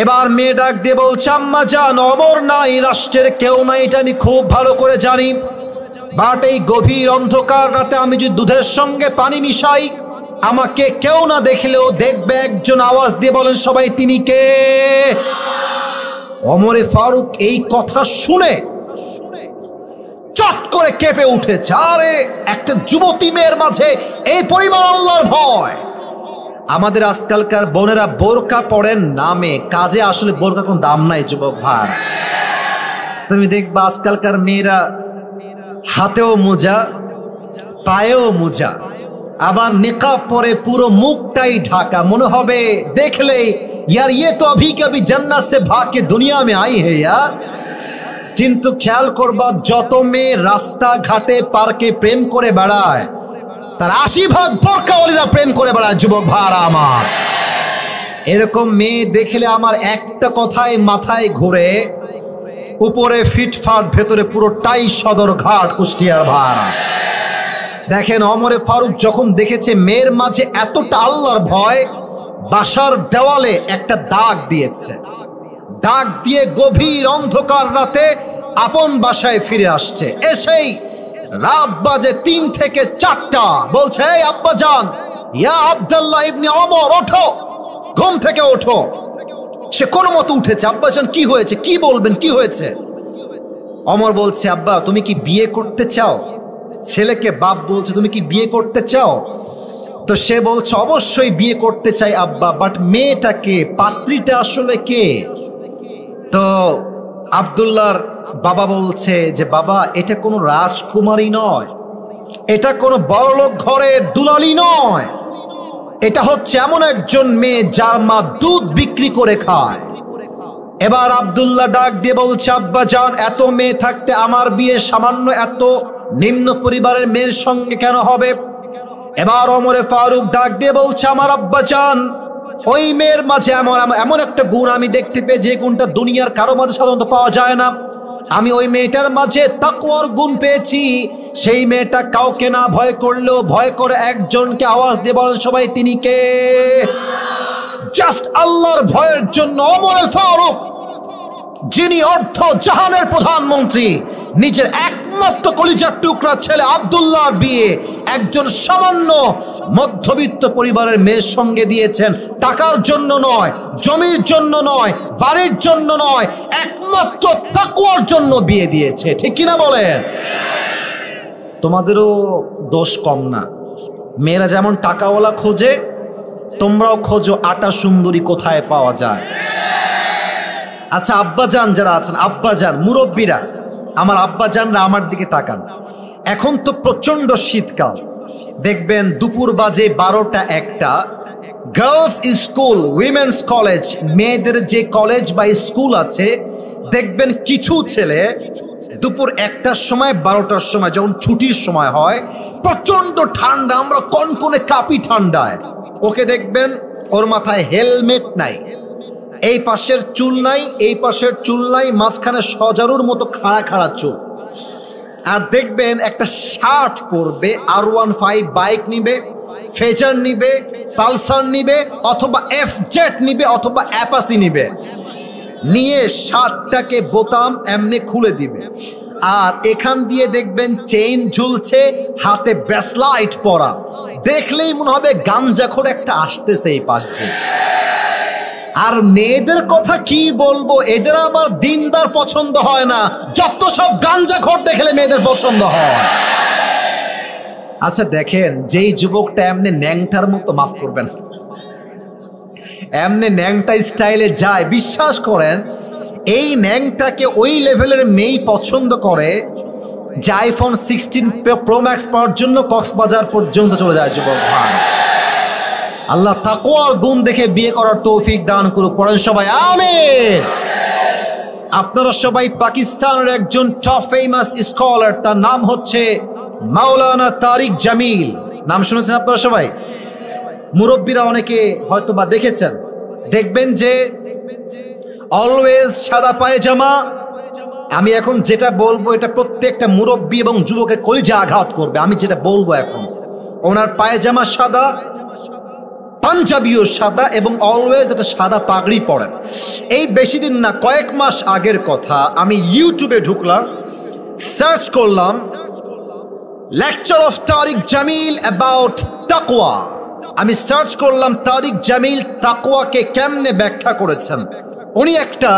এবার মেয়ে ডাক দিয়ে বলছে, আম্মা জান অমর নাই, রাষ্ট্রের কেউ নাই, এটা আমি খুব ভালো করে জানি, বাট এই গভীর অন্ধকার রাতে আমি যদি দুধের সঙ্গে পানি মিশাই, আমাকে কেউ না দেখলেও দেখবে একজন, আওয়াজ দিয়ে বলেন সবাই, তিনি কে? ওমরে ফারুক এই কথা শুনে চট করে কেঁপে উঠেছে। আরে একটা যুবতী মেয়ের মাঝে এই পরিমাণ আল্লাহর ভয়! আমাদের আজকালকার বোনেরা বোরকা পড়েন নামে, কাজে আসলে বোরকা কোনো দাম নাই যুবক ভাই। তুমি দেখবা আজকালকার মেয়েরা হাতেও মোজা, পায়েও মোজা, আবার নিকাব পরে পুরো মুখটাই ঢাকা, মনে হবে দেখলেই यार ये तो अभी कभी जन्नत से भाग के दुनिया में आई है यार। কিন্তু খেয়াল করবা, যত মেয়ে রাস্তা ঘাটে পার্কে প্রেম করে বেড়ায় তার 80% বোরকাওয়ালীরা প্রেম করে বেড়ায় যুবক ভাইরা আমার। এরকম মেয়ে দেখলে আমার একটা কথাই মাথায় ঘুরে, উপরে ফিটফাট ভেতরে পুরোটাই সদরঘাট কুষ্টিয়ার ভাড়া। দেখেন ওমরে ফারুক যখন দেখেছে মেয়ের মাঝে এতটা আল্লাহর ভয়, বাসার দেওয়ালে একটা দাগ দিয়েছে, দাগ দিয়ে গভীর অন্ধকার রাতে আপন বাসায় ফিরে আসছে। এসেই রাত বাজে 3 থেকে 4টা, বলছে এই আব্বাজান, ইয়া আব্দুল্লাহ ইবনে ওমর, ওঠো, ঘুম থেকে ওঠো। সে কোনো মতো উঠেছে। আব্বাজান কি হয়েছে, কি বলবেন, কি হয়েছে? ওমর বলছে, আব্বা তুমি কি বিয়ে করতে চাও? ছেলেকে বাপ বলছে, তুমি কি বিয়ে করতে চাও? তো সে বলছে, অবশ্যই বিয়ে করতে চাই আব্বা, বাট মেয়েটা কে, পাত্রীটা আসলে কে? তো আব্দুল্লাহর বাবা বলছে যে, বাবা এটা কোনো রাজকুমারী নয়, এটা কোনো বড়লোক ঘরের দুলালি নয়, এটা হচ্ছে এমন একজন মেয়ে যার মা দুধ বিক্রি করে খায়। এবার আব্দুল্লাহ ডাক দিয়ে বলছে, আব্বা জান এত মেয়ে থাকতে আমার বিয়ে সামান্য এত নিম্ন পরিবারের মেয়ের সঙ্গে কেন হবে? এবার ওমরে ফারুক ডাক দিয়ে বলছে, আমার আব্বা জান ওই মেয়ের মাঝে এমন একটা গুণ আমি দেখতে পেয়ে, যে গুণটা দুনিয়ার কারো মাঝে সাধারণত পাওয়া যায় না। আমি ওই মেয়েটার মাঝে তাকওয়ার গুণ পেয়েছি। সেই মেয়েটা কাউকে না ভয় করলেও ভয় করে একজনকে, আওয়াজ দিয়ে বলেন সবাই, তিনি কে? জাস্ট আল্লাহর ভয়ের জন্য ওমরে ফারুক, যিনি অর্ধ জাহানের প্রধানমন্ত্রী, নিজের একমাত্র কলিজার টুকরা ছেলে আব্দুল্লাহর বিয়ে একজন সামান্য মধ্যবিত্ত পরিবারের মেয়ের সঙ্গে দিয়েছেন। টাকার জন্য নয়, জমির জন্য নয়, বাড়ির জন্য নয়, একমাত্র তাকওয়ার জন্য বিয়ে দিয়েছে, ঠিক কিনা বলেন? তোমাদেরও দোষ কম না। মেয়েরা যেমন টাকাওয়ালা খোঁজে, তোমরাও খোঁজো আটা সুন্দরী কোথায় পাওয়া যায়। আচ্ছা আব্বাজান যারা আছেন, আব্বাজান মুরব্বীরা, আমার আব্বাজানরা আমার দিকে তাকান। এখন তো প্রচন্ড শীতকাল, দেখবেন দুপুর বাজে 12টা 1টা, গার্লস স্কুল, উইমেন্স কলেজ, মেয়েদের যে কলেজ বা স্কুল আছে, দেখবেন কিছু ছেলে দুপুর 1টার সময় 12টার সময় যখন ছুটির সময় হয়, প্রচন্ড ঠান্ডা, আমরা কনকনে কাঁপি ঠান্ডায়, ওকে দেখবেন ওর মাথায় হেলমেট নাই, এই পাশের চুল নাই, এই পাশের চুল নাই, মাঝখানে সজারুর মতো খাড়া খাড়া চুল। আর দেখবেন একটা শার্ট পরবে, R15 বাইক নিবে, ফেজার নিবে, পালসার নিবে, অথবা FZ নিবে, অথবা অ্যাপাসি নিবে, নিয়ে শার্টটাকে বোতাম এমনি খুলে দিবে, আর এখান দিয়ে দেখবেন চেইন ঝুলছে, হাতে ব্রেসলাইট পরা, দেখলেই মনে হবে গাঞ্জাখোর একটা আসতেছে এই পাশ দিয়ে। আর মেয়েদের কথা কি বলবো, এদের আবার দিনদার পছন্দ হয় না, যত সব গাঞ্জাখোর দেখলে মেয়েদের পছন্দ হয়। আচ্ছা দেখেন, যেই যুবকটা এমনি ন্যাংটার মতো, মাফ করবেন, এমনি ন্যাংটা স্টাইলে যায়, বিশ্বাস করেন এই ন্যাংটাকে ওই লেভেলের মেয়েই পছন্দ করে যে আইফোন 16 প্রো ম্যাক্স পাওয়ার জন্য কক্সবাজার পর্যন্ত চলে যায় যুবক ভাই। আল্লাহ তাকওয়ার গুণ দেখে বিয়ে করার তৌফিক দান করুক, পড়েন সবাই আমিন। আপনারা সবাই পাকিস্তানের একজন টপ ফেমাস স্কলার, তার নাম হচ্ছে মাওলানা তারিক জামিল। নাম শুনেছেন আপনারা সবাই? মুরব্বীরা অনেকে হয়তো বা দেখেছেন, দেখবেন যে অলওয়েজ সাদা পায়জামা। আমি এখন যেটা বলবো এটা প্রত্যেকটা মুরব্বী এবং যুবকের কলিজা আঘাত করবে। আমি যেটা বলবো এখন, ওনার পায়জামা সাদা, পাঞ্জাবিও সাদা এবং অলওয়েজ একটা সাদা পাগড়ি পরেন। এই বেশি দিন না, কয়েক মাস আগের কথা, আমি ইউটিউবে ঢুকলাম, সার্চ করলাম lecture of Tariq Jamil about তাকওয়া। আমি সার্চ করলাম তারিক জামিল তাকওয়াকে কেমনে ব্যাখ্যা করেছেন। উনি একটা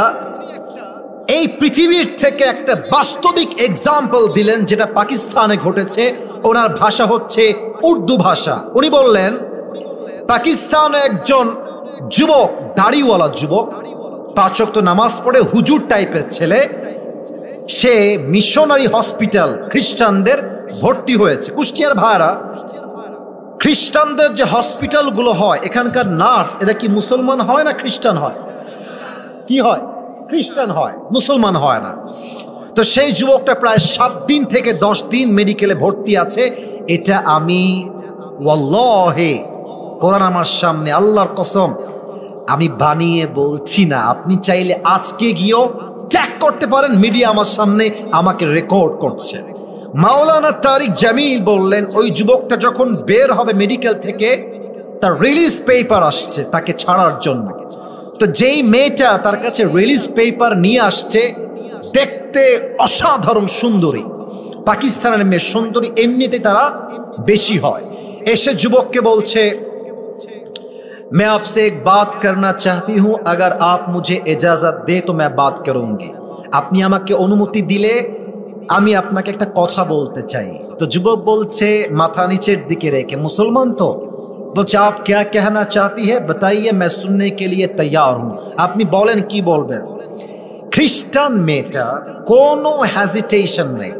এই পৃথিবীর থেকে একটা বাস্তবিক এক্সাম্পল দিলেন যেটা পাকিস্তানে ঘটেছে। ওনার ভাষা হচ্ছে উর্দু ভাষা। উনি বললেন পাকিস্তানে একজন যুবক, দাড়িওয়ালা যুবক, 5 ওয়াক্ত নামাজ পড়ে হুজুর টাইপের ছেলে, সে মিশনারি হসপিটাল খ্রিস্টানদের ভর্তি হয়েছে। কুষ্টিয়ার ভাড়া খ্রিস্টানদের যে হসপিটালগুলো হয়, এখানকার নার্স এরা কি মুসলমান হয় না খ্রিস্টান হয়? কি হয়? খ্রিস্টান হয়, মুসলমান হয় না। তো সেই যুবকটা প্রায় 7 দিন থেকে 10 দিন মেডিকেলে ভর্তি আছে। এটা আমি ওয়াল্লাহি, কোরআন আমার সামনে, আল্লাহর কসম আমি বানিয়ে বলছি না। আপনি চাইলে আজকে গিয়েও চেক করতে পারেন, মিডিয়া আমার সামনে আমাকে রেকর্ড করছে। মাওলানা তারিক জামিল বললেন ওই যুবকটা যখন বের হবে মেডিকেল থেকে, তার রিলিজ পেপার আসছে তাকে ছাড়ার জন্য। তো যেই মেয়েটা তার কাছে রিলিজ পেপার নিয়ে আসছে, দেখতে অসাধারণ সুন্দরী, পাকিস্তানের মেয়ে সুন্দরী এমনিতে তারা বেশি হয়। এসে যুবককে বলছে मैं आपसे एक बात करना चाहती हूँ, अगर आप मुझे इजाजत दे तो मैं बात करूंगी। আপনি আমাকে অনুমতি দিলে আমি আপনাকে একটা কথা বলতে চাই। তো যুবক বলছে মাথা নিচের দিকে রেখে, মুসলমান তো, বলছে आप क्या कहना चाहती है बताइए मैं सुनने के लिए तैयार हूँ। আপনি বলেন কি বলবেন। খ্রিস্টান মেয়েটা কোনো হেজিটেশন নেই,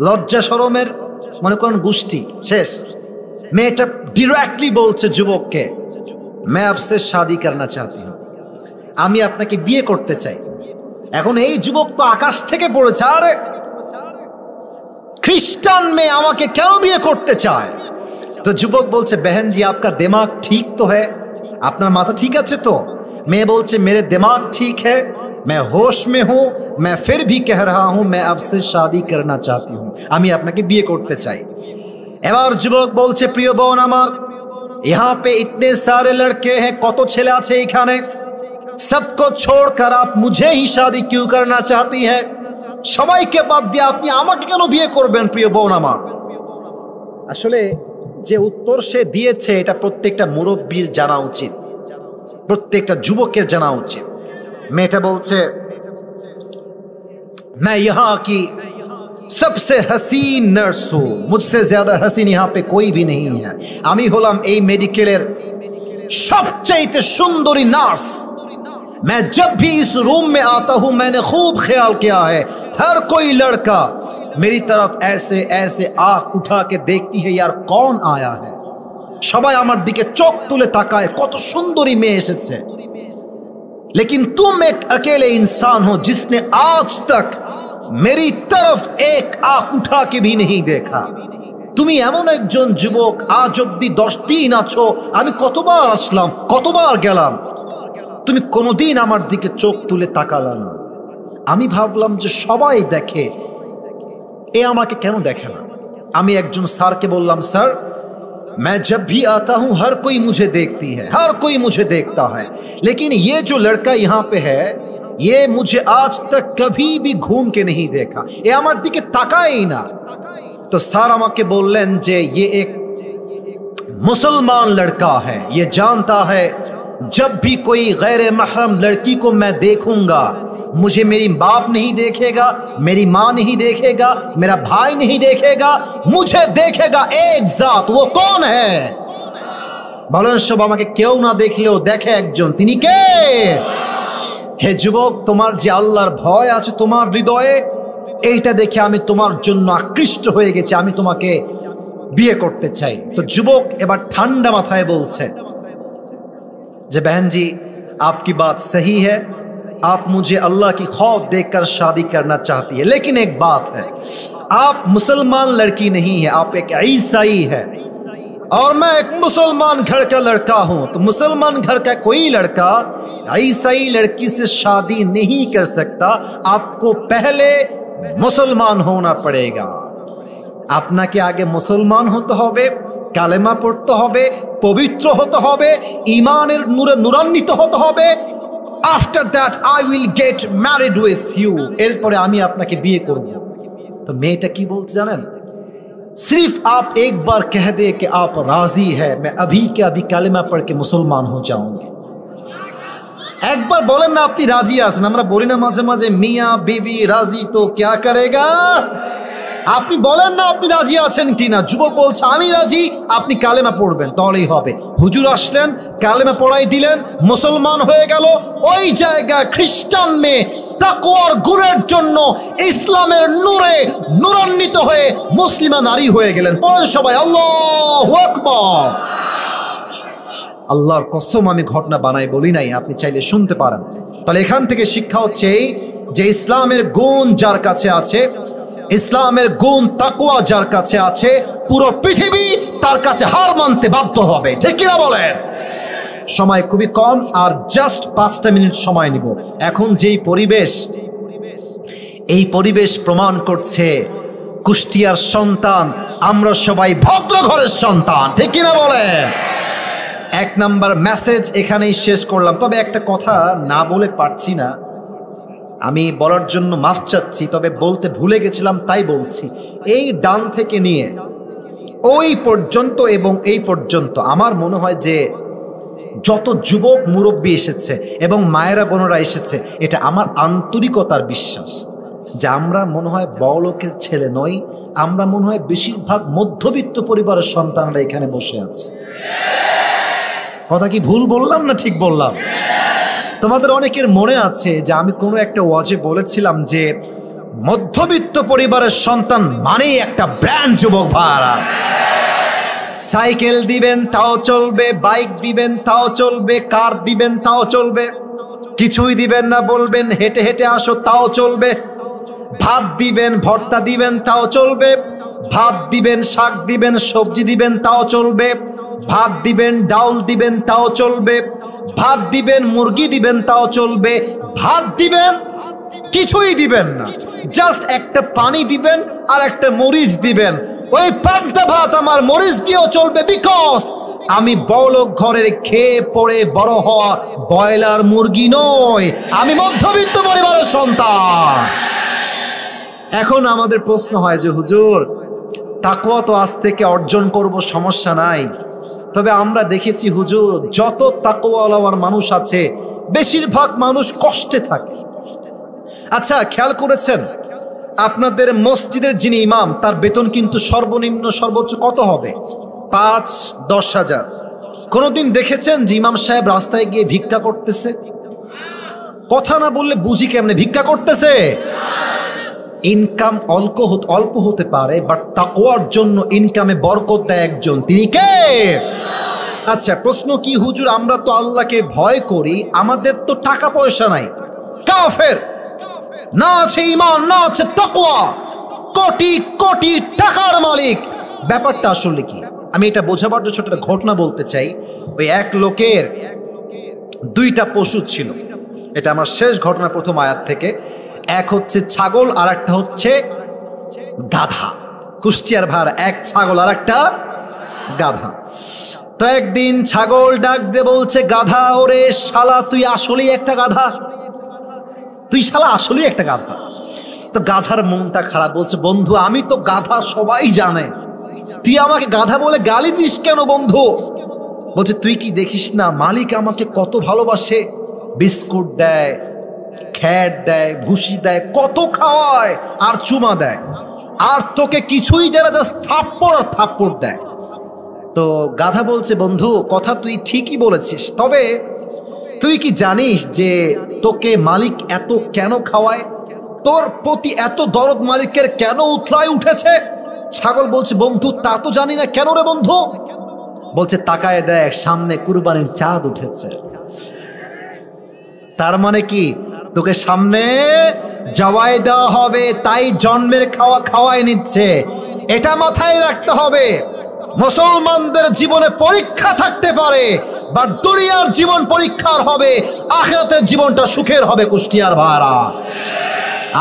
লজ্জা শরমের মনে করেন গোষ্ঠী শেষ। মেয়েটা ডিরেক্টলি বলছে যুবককে मैं आपसे शादी करना चाहती हूँ, আমি আপনাকে বিয়ে করতে চাই। এখন এই যুবক তো আকাশ থেকে পড়েছে, আরে খ্রিস্টান মেয়ে আমাকে কেন বিয়ে করতে চায়? তো যুবক বলছে बहन जी आपका दिमाग ठीक तो है, আপনার মাথা ঠিক আছে তো? মেয়ে বলছে मेरे दिमाग ठीक है, मैं होश में हूँ, मैं फिर भी कह रहा हूँ मैं आपसे शादी करना चाहती हूँ, আমি আপনাকে বিয়ে করতে চাই। এবার যুবক বলছে প্রিয় বোন আমার, यहाँ पे इतने सारे लड़के हैं, কত ছেলে আছে এখানে, सबको छोड़कर आप मुझे ही शादी क्यों करना चाहती है? সবাইকে বাদ দিয়ে আপনি আমাকে কেন বিয়ে করবেন প্রিয় বোন আমার? আসলে যে উত্তর সে দিয়েছে এটা প্রত্যেকটা মুরব্বীর জানা উচিত, প্রত্যেকটা যুবকের জানা উচিত। মেয়েটা বলছে मैं यहाँ की सबसे हसीन नर्स हूँ, मुझसे ज्यादा हसीन यहाँ पे कोई भी नहीं है। আমি হলাম এই মেডিকেলের সবচেয়ে সুন্দরী নার্স। मैं जब भी इस रूम में आता हूँ मैंने खूब ख्याल किया है, हर कोई लड़का मेरी तरफ ऐसे ऐसे आंख उठा के देखती है यार कौन आया है, সবাই আমার দিকে চোখ তুলে তাকায় কত সুন্দরী মেয়ে এসেছে। लेकिन तुम एक अकेले इंसान हो जिसने आज तक मेरी तरफ एक आंख उठा के भी नहीं देखा। তুমি এমন একজন যুবক, আজ অব্দি 10 দিন আছো, আমি কতবার আসলাম কতবার গেলাম, তুমি কোনোদিন আমার দিকে চোখ তুলে তাকালা না। আমি ভাবলাম যে সবাই দেখে, এ আমাকে কেন দেখে না? আমি একজন স্যারকে বললাম স্যার मैं जब भी आता हूं हर कोई मुझे देखती है, हर कोई मुझे देखता है, लेकिन ये जो लड़का यहाँ पे है ये मुझे आज तक कभी भी घूम के नहीं देखा, ये আমার দিকে তাকায়ই না। तो স্যার আমাকে বললেন যে ये एक मुसलमान लड़का है, ये जानता है जब भी कोई गैर महरम लड़की को मैं देखूंगा मुझे मेरी बाप नहीं देखेगा, मेरी माँ नहीं देखेगा, मेरा भाई नहीं देखेगा, मुझे देखेगा एक जात। वो कौन है? বলেন সব আমাকে কেউ না দেখলেও দেখে একজন, তিনি কে? হে যুবক, তোমার যে আল্লাহর ভয় আছে তোমার হৃদয়ে, এইটা দেখে আমি তোমার জন্য আকৃষ্ট হয়ে গেছি, আমি তোমাকে বিয়ে করতে চাই। তো যুবক এবার ঠান্ডা মাথায় বলছে যে बहन जी आपकी बात सही है, आप मुझे अल्लाह की खौफ देखकर शादी करना चाहती है, लेकिन एक बात है, आप मुसलमान लड़की नहीं है, आप एक ईसाई है और मैं एक मुसलमान घर का लड़का हूं। तो मुसलमान घर का कोई लड़का ईसाई लड़की से शादी नहीं कर सकता, आपको पहले मुसलमान होना पड़ेगा। আপনাকে আগে মুসলমান হতে হবে, কালেমা পড়তে হবে, পবিত্র হতে হবে, ঈমানের নূরে নূরান্বিত হতে হবে। After that I will get married with you, এরপরে আমি আপনাকে বিয়ে করব। তো মেয়েটা কি বলছে জানেন? सिर्फ आप एक बार कह दे कि आप राजी है, मैं अभी के अभी कालेमा पढ़ के मुसलमान हो जाऊंगी। একবার বলেন না আপনি রাজি আছেন। আমরা বলি না মাঝে মাঝে মিয়া বিবি রাজি তো क्या करेगा, আপনি বলেন না আপনি রাজি আছেন কিনা। যুবক বলছে আমি রাজি, আপনি কালেমা পড়বেন তাহলেই হবে। হুজুর আসলেন, কালেমা পড়াই দিলেন, মুসলমান হয়ে গেল। ওই জায়গায় খ্রিস্টান মেয়ে তাকওয়ার গুণের জন্য ইসলামের নূরে নূরান্বিত হয়ে মুসলিমা নারী হয়ে গেলেন। পড়েন সবাই আল্লাহু আকবার। আল্লাহর কসম আমি ঘটনা বানাই বলি নাই, আপনি চাইলে শুনতে পারেন। তাহলে এখান থেকে শিক্ষা হচ্ছে এই যে ইসলামের গুণ যার কাছে আছে, ইসলামের গুণ তাকওয়া যার কাছে আছে, পুরো পৃথিবী তার কাছে হার মানতে বাধ্য হবে। ঠিক কিনা বলেন? সময় খুবই কম, আর জাস্ট 5টা মিনিট সময় নিব। এখন যেই পরিবেশ, এই পরিবেশ প্রমাণ করছে কুষ্টিয়ার সন্তান আমরা সবাই ভদ্র ঘরের সন্তান। ঠিক কিনা বলেন? 1 নাম্বার মেসেজ এখানেই শেষ করলাম। তবে একটা কথা না বলে পারছি না, আমি বলার জন্য মাফ চাচ্ছি, তবে বলতে ভুলে গেছিলাম তাই বলছি। এই ডান থেকে নিয়ে ওই পর্যন্ত এবং এই পর্যন্ত আমার মনে হয় যে যত যুবক মুরব্বী এসেছে এবং মায়েরা বোনেরা এসেছে, এটা আমার আন্তরিকতার বিশ্বাস যে আমরা মনে হয় বড়লোকের ছেলে নই, আমরা মনে হয় বেশিরভাগ মধ্যবিত্ত পরিবারের সন্তানরা এখানে বসে আছে। কথা কি ভুল বললাম না ঠিক বললাম? তোমাদের অনেকের মনে আছে যে আমি কোনো একটা ওয়াজে বলেছিলাম যে মধ্যবিত্ত পরিবারের সন্তান মানেই একটা ব্র্যান্ড যুবক ভাড়া। সাইকেল দিবেন তাও চলবে, বাইক দিবেন তাও চলবে, কার দিবেন তাও চলবে, কিছুই দিবেন না বলবেন হেঁটে হেঁটে আসো তাও চলবে, ভাত দিবেন ভর্তা দিবেন তাও চলবে, ভাত দিবেন শাক দিবেন সবজি দিবেন তাও চলবে, ভাত দিবেন ডাউল দিবেন তাও চলবে, ভাত দিবেন মুরগি দিবেন তাও চলবে, ভাত দিবেন কিছুই দিবেন না, জাস্ট একটা পানি দিবেন আর একটা মরিচ দিবেন। ওই পান্তা ভাত আমার মরিচ দিয়েও চলবে, বিকজ আমি বড়লোক ঘরের খেয়ে পড়ে বড় হওয়া ব্রয়লার মুরগি নই, আমি মধ্যবিত্ত পরিবারের সন্তান। এখন আমাদের প্রশ্ন হয় যে হুজুর তাকওয়া তো আজ থেকে অর্জন করব, সমস্যা নাই, তবে আমরা দেখেছি হুজুর যত তাকওয়াওয়ালা মানুষ আছে বেশিরভাগ মানুষ কষ্টে থাকে। আচ্ছা খেয়াল করেছেন আপনাদের মসজিদের যিনি ইমাম তার বেতন কিন্তু সর্বনিম্ন সর্বোচ্চ কত হবে? 5-10 হাজার। কোনোদিন দেখেছেন যে ইমাম সাহেব রাস্তায় গিয়ে ভিক্ষা করতেছে? কথা না বললে বুঝি কেমনে ভিক্ষা করতেছে? ইনকাম অল্প হতে পারে, বাট তাকওয়ার জন্য ইনকামে বরকত দেয় একজন, তিনি কে? আচ্ছা প্রশ্ন কি হুজুর আমরা তো আল্লাহকে ভয় করি, আমাদের তো টাকা পয়সা নাই, কাফের, না আছে ঈমান না আছে তাকওয়া, কোটি কোটি টাকার মালিক, ব্যাপারটা আসলে কি? আমি এটা বোঝাবার জন্য ছোট একটা ঘটনা বলতে চাই। ওই এক লোকের 2টা পশু ছিল, এটা আমার শেষ ঘটনা প্রথম আয়াত থেকে। এক হচ্ছে ছাগল আর একটা হচ্ছে গাধা। কুষ্টিয়ার ভার এক ছাগল আর একটা গাধা। তো একদিন ছাগল ডাক দিয়ে বলছে গাধা, ওরে শালা তুই আসলেই একটা গাধা, তুই শালা আসলেই একটা গাধা। তো গাধার মনটা খারাপ, বলছে বন্ধু আমি তো গাধা, সবাই জানে, তুই আমাকে গাধা বলে গালি দিস কেন বন্ধু? বলছে তুই কি দেখিস না মালিক আমাকে কত ভালোবাসে, বিস্কুট দেয়, খ্যাট দেয়, ভুসি দেয়, কত খাওয়ায় আর চুমা দেয়, আর তোকে কিছুই দেয় না, জাস্ট থাপ্পড় আর থাপ্পড় দেয়। তো গাধা বলছে বন্ধু কথা তুই ঠিকই বলেছিস, তবে তুই কি জানিস যে তোকে মালিক এত কেন খাওয়ায়? তোর প্রতি এত দরদ মালিকের কেন উথলায় উঠেছে? ছাগল বলছে, বন্ধু তা তো জানি না। কেন রে বন্ধু? বলছে, তাকায় দেখ, সামনে কুরবানির চাঁদ উঠেছে। তার মানে কি, তোকে সামনে জবাই দেওয়া হবে, তাই জন্মের খাওয়া খাওয়াই নিচ্ছে। এটা মাথায় রাখতে হবে। মুসলমানদের জীবনে পরীক্ষা থাকতে পারে, বা দুনিয়ার জীবন পরীক্ষার হবে, আখিরাতের জীবনটা সুখের হবে কুষ্টিয়ার ভাড়া।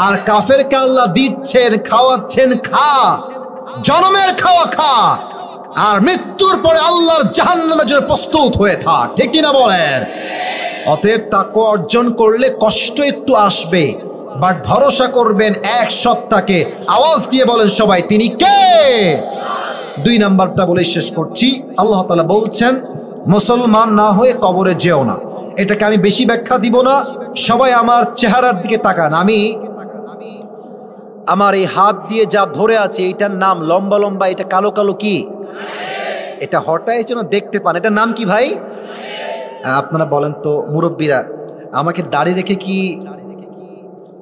আর কাফেরকে আল্লাহ দিচ্ছেন, খাওয়াচ্ছেন, খা, জন্মের খাওয়া খা, আর মৃত্যুর পরে আল্লাহর জাহান্নামের জন্য প্রস্তুত হয়ে থাক। ঠিক কিনা বলেন? অতএব তাকওয়া অর্জন করলে কষ্ট একটু আসবে, বাট ভরসা করবেন এক সত্তাকে। আওয়াজ দিয়ে বলেন সবাই, তিনি কে? 2 নাম্বারটা বলে শেষ করছি। আল্লাহ তাআলা বলছেন, মুসলমান না হয়ে কবরে যেও না। এটাকে আমি বেশি ব্যাখ্যা দিব না, সবাই আমার চেহারার দিকে তাকান। আমি আমার এই হাত দিয়ে যা ধরে আছে, এইটার নাম লম্বা লম্বা, এটা কালো কালো কি? এটা হঠাৎ যেন দেখতে পান, এটার নাম কি ভাই? আপনারা বলেন তো মুরব্বীরা, আমাকে দাড়ি রেখে কি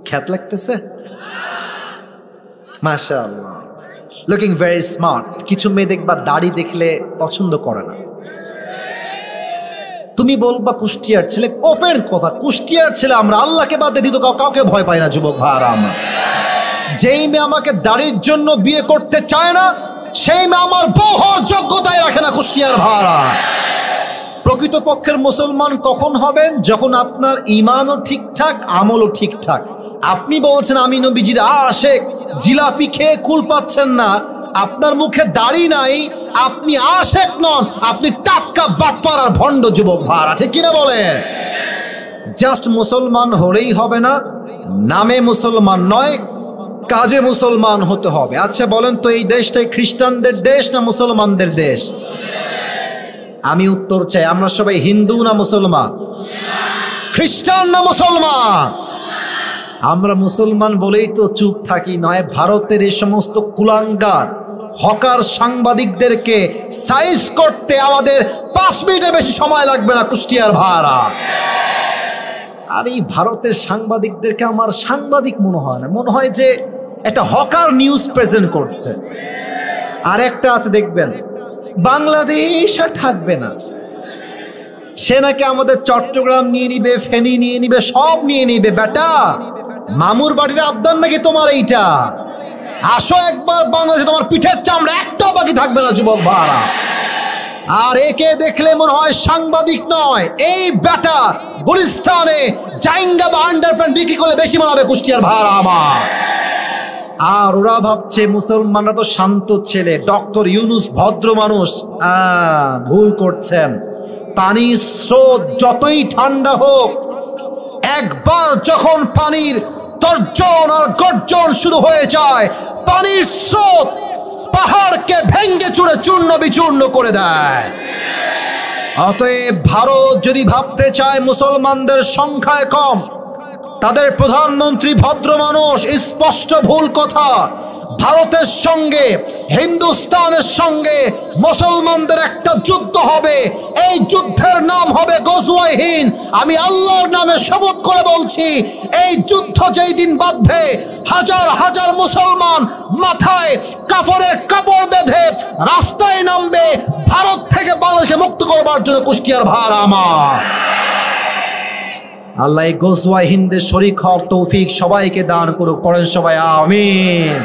খ্যাত লাগতেছে? মাশাআল্লাহ, লুকিং ভেরি স্মার্ট। কিছু মেয়ে দেখবা দাড়ি দেখলে পছন্দ করে না। তুমি বলবা কুষ্টিয়ার ছেলে, ওপেন কথা, কুষ্টিয়ার ছেলে আমরা, আল্লাহকে বাদ দিয়ে তো কাউকে ভয় পাই না যুবক ভাইরা। আমরা যেই মেয়ে আমাকে দাড়ির জন্য বিয়ে করতে চায় না, সেই মেয়ে আমার বউ হওয়ার যোগ্যতাই রাখে না কুষ্টিয়ার ভাইরা। প্রকৃতপক্ষের মুসলমান কখন হবেন? যখন আপনার ঈমানও ঠিকঠাক, আমলও ঠিকঠাক। আপনি বলছেন আমি নবীজির আশেক, জিলাপি খেয়ে কুল পাচ্ছেন না, আপনার মুখে দাড়ি নাই, আপনি আশেক নন, আপনি টাটকা বাটপার আর ভণ্ড যুবক ভাড়া। ঠিক কিনা বলে? জাস্ট মুসলমান হলেই হবে না, নামে মুসলমান নয়, কাজে মুসলমান হতে হবে। আচ্ছা বলেন তো, এই দেশটাই খ্রিস্টানদের দেশ না মুসলমানদের দেশ? আমি উত্তর চাই, আমরা সবাই হিন্দু না মুসলমান? খ্রিস্টান না মুসলমান? আমরা মুসলমান বলেই তো চুপ থাকি, নয় ভারতের এই সমস্ত কুলাঙ্গার হকার সাংবাদিকদেরকে সাইজ করতে আমাদের 5 মিনিটের বেশি সময় লাগবে না কুষ্টিয়ার ভাড়া। আর এই ভারতের সাংবাদিকদেরকে আমার সাংবাদিক মনে হয় না, মনে হয় যে একটা হকার নিউজ প্রেজেন্ট করছে। আর একটা আছে দেখবেন, বাংলাদেশ আর থাকবে না, সে নাকি আমাদের চট্টগ্রাম নিয়ে নিবে, ফেনী নিয়ে নিবে, সব নিয়ে নিবে। বেটা, মামুর বাড়ির আবদার নাকি তোমার এইটা? আসো একবার বাংলাদেশে, তোমার পিঠের চামড়া একটাও বাকি থাকবে না যুবক ভাড়া। আর একে দেখলে মনে হয় সাংবাদিক নয়, এই বেটা গুলিস্তানে জাইঙ্গা বা আন্ডারপ্যান্ট বিক্রি করলে বেশি মানাবে কুষ্টিয়ার ভাড়া আমার। আর ওরা ভাবছে মুসলমানরা তো শান্ত ছেলে, ডক্টর ইউনুস ভদ্র মানুষ। ভুল করছেন। পানির স্রোত যতই ঠান্ডা হোক, একবার যখন পানির তর্জন আর গর্জন শুরু হয়ে যায়, পানির স্রোত পাহাড়কে ভেঙ্গে চুরে চূর্ণ বিচূর্ণ করে দেয়। অতএব ভারত যদি ভাবতে চায় মুসলমানদের সংখ্যায় কম, তাদের প্রধানমন্ত্রী ভদ্র মানুষ, স্পষ্ট ভুল কথা। ভারতের সঙ্গে, হিন্দুস্তানের সঙ্গে মুসলমানদের একটা যুদ্ধ হবে, এই যুদ্ধের নাম হবে গজওয়ায়ে হিন্দ। আমি আল্লাহর নামে শপথ করে বলছি, এই যুদ্ধ যেই দিন বাঁধবে, হাজার হাজার মুসলমান মাথায় কাপড়ের কাপড় বেঁধে রাস্তায় নামবে, ভারত থেকে বাংলাদেশে মুক্ত করবার জন্য কুষ্টিয়ার ভাড়া আমার। আল্লাহ গজওয়ায়ে হিন্দের শরীক হওয়ার তৌফিক সবাইকে দান করুক। পড়েন সবাই আমিন।